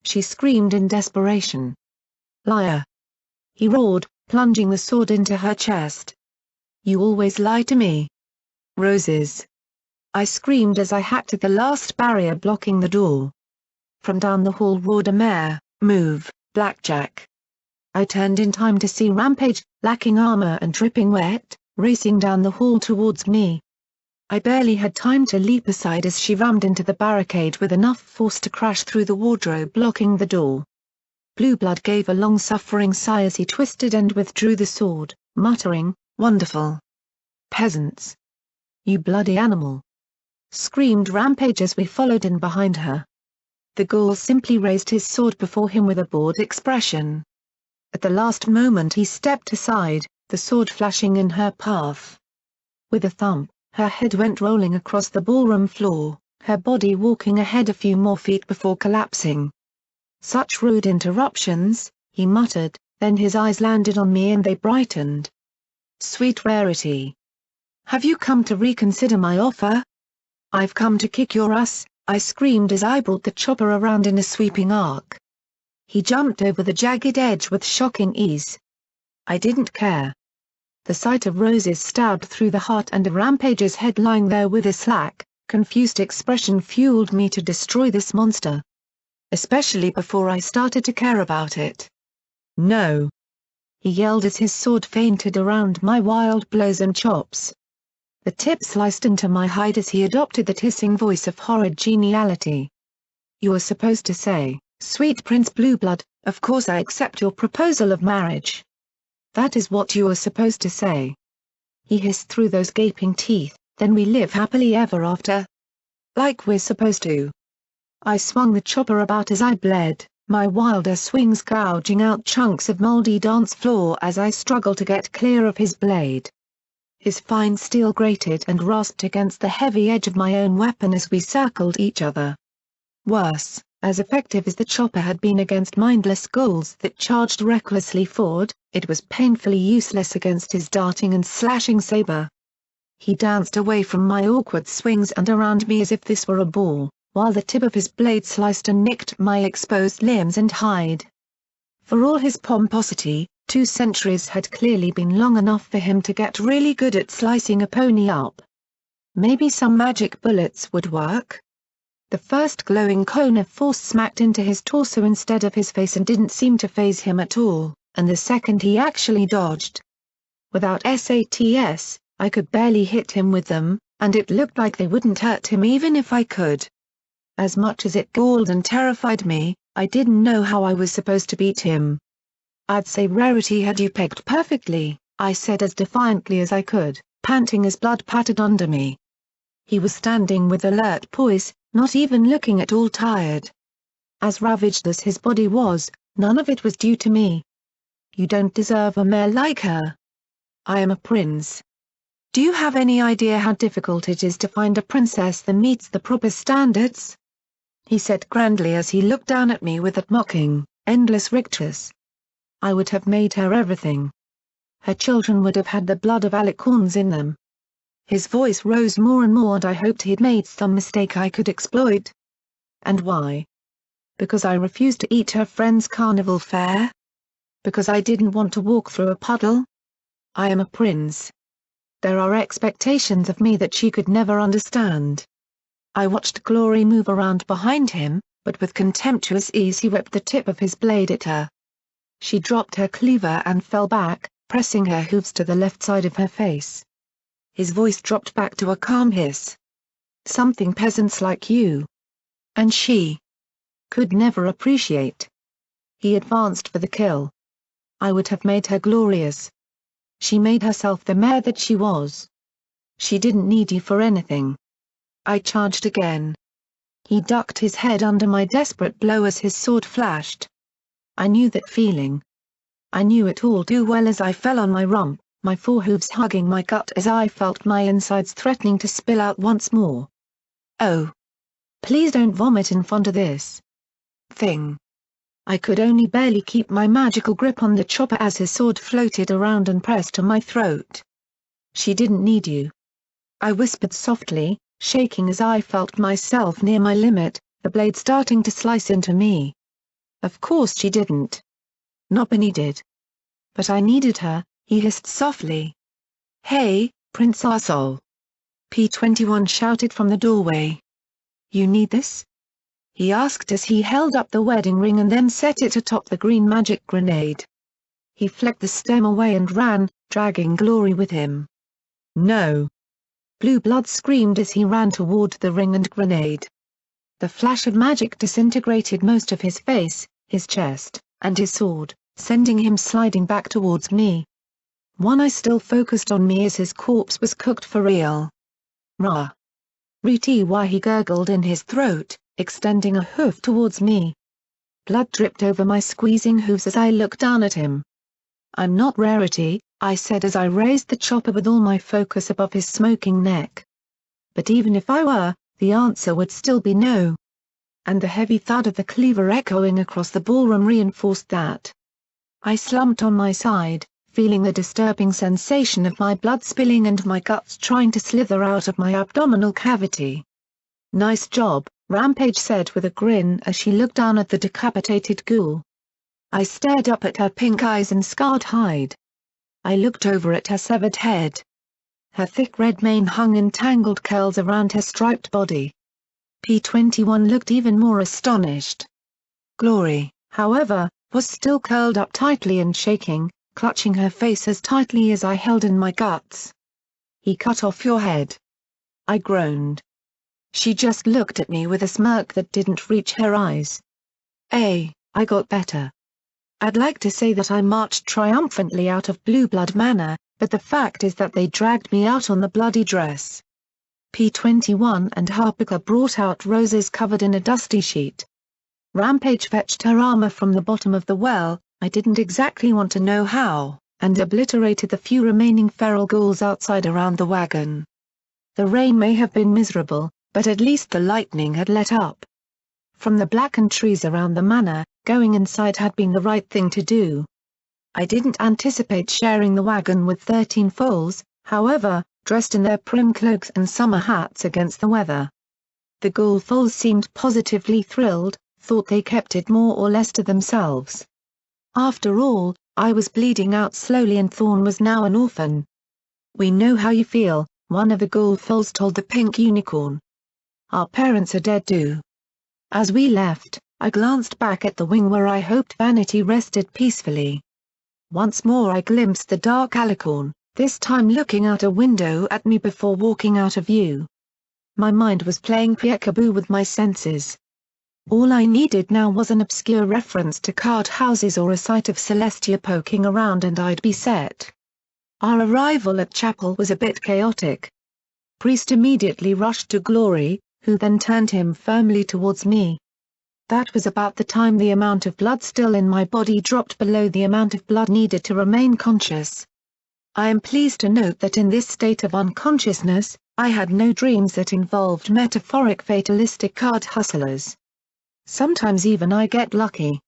She screamed in desperation. Liar. He roared, plunging the sword into her chest. You always lie to me. Roses. I screamed as I hacked at the last barrier blocking the door. From down the hall roared a mare, move, Blackjack. I turned in time to see Rampage, lacking armor and dripping wet, racing down the hall towards me. I barely had time to leap aside as she rammed into the barricade with enough force to crash through the wardrobe blocking the door. Blue Blood gave a long-suffering sigh as he twisted and withdrew the sword, muttering, "Wonderful. Peasants. You bloody animal!" Screamed Rampage as we followed in behind her. The Gaul simply raised his sword before him with a bored expression. At the last moment he stepped aside, the sword flashing in her path. With a thump, her head went rolling across the ballroom floor, her body walking ahead a few more feet before collapsing. Such rude interruptions, he muttered, then his eyes landed on me and they brightened. Sweet rarity. Have you come to reconsider my offer? I've come to kick your ass, I screamed as I brought the chopper around in a sweeping arc. He jumped over the jagged edge with shocking ease. I didn't care. The sight of Roses stabbed through the heart and a Rampage's head lying there with a slack, confused expression fueled me to destroy this monster. Especially before I started to care about it. No! He yelled as his sword feinted around my wild blows and chops. The tip sliced into my hide as he adopted that hissing voice of horrid geniality. You were supposed to say, "Sweet Prince Blueblood, of course I accept your proposal of marriage." That is what you were supposed to say. He hissed through those gaping teeth, "Then we live happily ever after." Like we're supposed to. I swung the chopper about as I bled, my wilder swings gouging out chunks of moldy dance floor as I struggled to get clear of his blade. His fine steel grated and rasped against the heavy edge of my own weapon as we circled each other. Worse, as effective as the chopper had been against mindless ghouls that charged recklessly forward, it was painfully useless against his darting and slashing saber. He danced away from my awkward swings and around me as if this were a ball, while the tip of his blade sliced and nicked my exposed limbs and hide. For all his pomposity, 2 centuries had clearly been long enough for him to get really good at slicing a pony up. Maybe some magic bullets would work? The first glowing cone of force smacked into his torso instead of his face and didn't seem to faze him at all, and the second he actually dodged. Without SATs, I could barely hit him with them, and it looked like they wouldn't hurt him even if I could. As much as it galled and terrified me, I didn't know how I was supposed to beat him. I'd say Rarity had you pegged perfectly, I said as defiantly as I could, panting as blood pattered under me. He was standing with alert poise, not even looking at all tired. As ravaged as his body was, none of it was due to me. You don't deserve a mare like her. I am a prince. Do you have any idea how difficult it is to find a princess that meets the proper standards? He said grandly as he looked down at me with that mocking, endless rictus. I would have made her everything. Her children would have had the blood of alicorns in them. His voice rose more and more, and I hoped he'd made some mistake I could exploit. And why? Because I refused to eat her friend's carnival fare? Because I didn't want to walk through a puddle? I am a prince. There are expectations of me that she could never understand. I watched Glory move around behind him, but with contemptuous ease he whipped the tip of his blade at her. She dropped her cleaver and fell back, pressing her hooves to the left side of her face. His voice dropped back to a calm hiss. Something peasants like you and she could never appreciate. He advanced for the kill. I would have made her glorious. She made herself the mare that she was. She didn't need you for anything. I charged again. He ducked his head under my desperate blow as his sword flashed. I knew that feeling. I knew it all too well as I fell on my rump, my forehooves hugging my gut as I felt my insides threatening to spill out once more. Oh. Please don't vomit in front of this thing. I could only barely keep my magical grip on the chopper as his sword floated around and pressed to my throat. She didn't need you. I whispered softly, shaking as I felt myself near my limit, the blade starting to slice into me. Of course she didn't. Not when he did. But I needed her, he hissed softly. Hey, Prince Arsehole. P-21 shouted from the doorway. You need this? He asked as he held up the wedding ring and then set it atop the green magic grenade. He flicked the stem away and ran, dragging Glory with him. No. Blue blood screamed as he ran toward the ring and grenade. The flash of magic disintegrated most of his face, his chest, and his sword, sending him sliding back towards me. One eye still focused on me as his corpse was cooked for real. Rah! Rooty, why, he gurgled in his throat, extending a hoof towards me. Blood dripped over my squeezing hooves as I looked down at him. I'm not Rarity, I said as I raised the chopper with all my focus above his smoking neck. But even if I were, the answer would still be no. And the heavy thud of the cleaver echoing across the ballroom reinforced that. I slumped on my side, feeling the disturbing sensation of my blood spilling and my guts trying to slither out of my abdominal cavity. Nice job, Rampage said with a grin as she looked down at the decapitated ghoul. I stared up at her pink eyes and scarred hide. I looked over at her severed head. Her thick red mane hung in tangled curls around her striped body. P-21 looked even more astonished. Glory, however, was still curled up tightly and shaking, clutching her face as tightly as I held in my guts. He cut off your head. I groaned. She just looked at me with a smirk that didn't reach her eyes. I got better. I'd like to say that I marched triumphantly out of Blue Blood Manor, but the fact is that they dragged me out on the bloody dress. P-21 and Harpica brought out roses covered in a dusty sheet. Rampage fetched her armor from the bottom of the well, I didn't exactly want to know how, and obliterated the few remaining feral ghouls outside around the wagon. The rain may have been miserable, but at least the lightning had let up. From the blackened trees around the manor, going inside had been the right thing to do. I didn't anticipate sharing the wagon with 13 foals, however, dressed in their prim cloaks and summer hats against the weather. The ghoul foals seemed positively thrilled, thought they kept it more or less to themselves. After all, I was bleeding out slowly and Thorn was now an orphan. We know how you feel, one of the ghoul foals told the pink unicorn. Our parents are dead too. As we left, I glanced back at the wing where I hoped Vanity rested peacefully. Once more I glimpsed the dark alicorn, this time looking out a window at me before walking out of view. My mind was playing peekaboo with my senses. All I needed now was an obscure reference to card houses or a sight of Celestia poking around and I'd be set. Our arrival at chapel was a bit chaotic. Priest immediately rushed to Glory, who then turned him firmly towards me. That was about the time the amount of blood still in my body dropped below the amount of blood needed to remain conscious. I am pleased to note that in this state of unconsciousness, I had no dreams that involved metaphoric fatalistic card hustlers. Sometimes even I get lucky.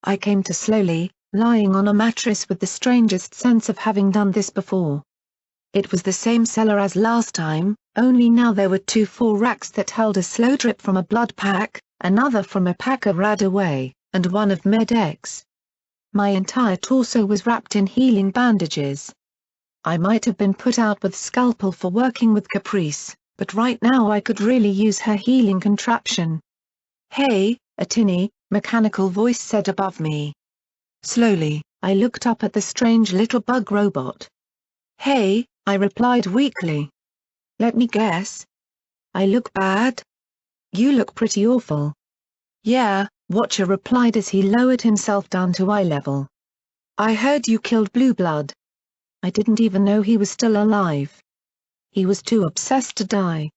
I came to slowly, lying on a mattress with the strangest sense of having done this before. It was the same cellar as last time, only now there were 2 full racks that held a slow drip from a blood pack, another from a pack of Radaway, and one of Med-X. My entire torso was wrapped in healing bandages. I might have been put out with Scalpel for working with Caprice, but right now I could really use her healing contraption. "Hey," a tinny, mechanical voice said above me. Slowly, I looked up at the strange little bug robot. "Hey," I replied weakly. "Let me guess. I look bad?" "You look pretty awful." "Yeah," Watcher replied as he lowered himself down to eye level. "I heard you killed Blue Blood." I didn't even know he was still alive. He was too obsessed to die.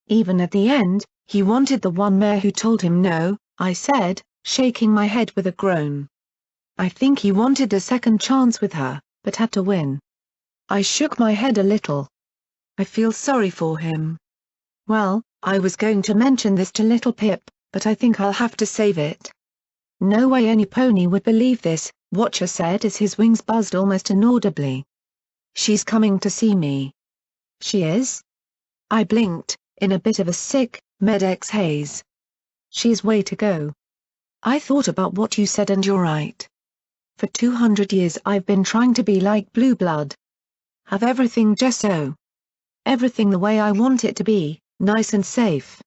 Even at the end, he wanted the one mare who told him no, I said, shaking my head with a groan. I think he wanted a second chance with her, but had to win. I shook my head a little. I feel sorry for him. Well, I was going to mention this to Little Pip, but I think I'll have to save it. "No way any pony would believe this," Watcher said as his wings buzzed almost inaudibly. "She's coming to see me." "She is?" I blinked, in a bit of a sick, Med-X haze. "She's way to go. I thought about what you said and you're right. For 200 years I've been trying to be like Blue Blood. Have everything just so. Everything the way I want it to be, nice and safe.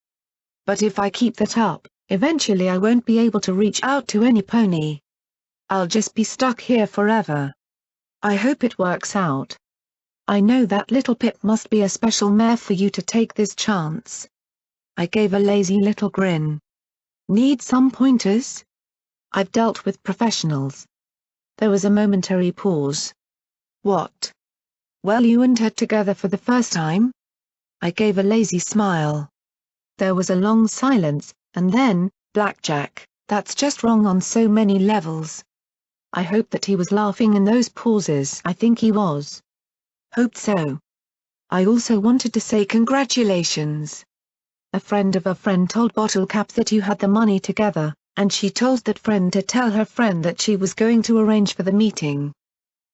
But if I keep that up, eventually I won't be able to reach out to any pony. I'll just be stuck here forever. I hope it works out. I know that Little Pip must be a special mare for you to take this chance." I gave a lazy little grin. "Need some pointers? I've dealt with professionals." There was a momentary pause. "What? Well, you and her together for the first time?" I gave a lazy smile. There was a long silence, and then, "Blackjack, that's just wrong on so many levels." I hoped that he was laughing in those pauses. I think he was. Hoped so. I also wanted to say congratulations. A friend of a friend told Bottlecap that you had the money together, and she told that friend to tell her friend that she was going to arrange for the meeting.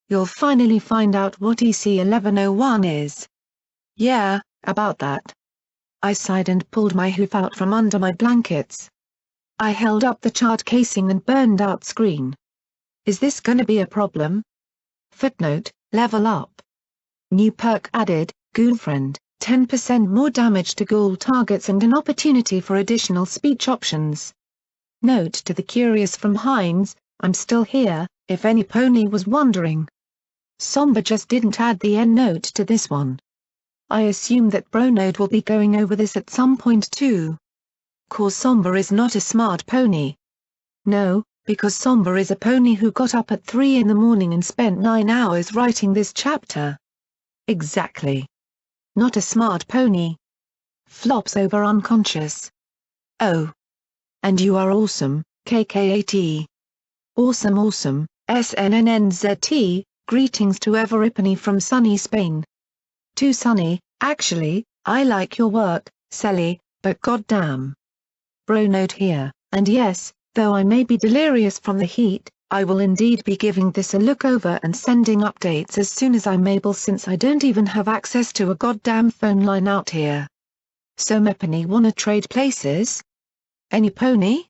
You'll finally find out what EC 1101 is. Yeah, about that. I sighed and pulled my hoof out from under my blankets. I held up the chart casing and burned out screen. Is this gonna be a problem? Footnote, level up. New perk added, Goonfriend, 10% more damage to ghoul targets and an opportunity for additional speech options. Note to the curious from Hines, I'm still here, if any pony was wondering. Somber just didn't add the endnote to this one. I assume that Bronode will be going over this at some point too. 'Cause Somber is not a smart pony. No, because Somber is a pony who got up at 3 in the morning and spent 9 hours writing this chapter. Exactly. Not a smart pony. Flops over unconscious. Oh. And you are awesome, KKAT. Awesome awesome, SNNNZT, greetings to Everipany from sunny Spain. Too sunny, actually, I like your work, Selly, but goddamn. Bronode here, and yes, though I may be delirious from the heat, I will indeed be giving this a look over and sending updates as soon as I'm able since I don't even have access to a goddamn phone line out here. So Mepany wanna trade places? Any pony?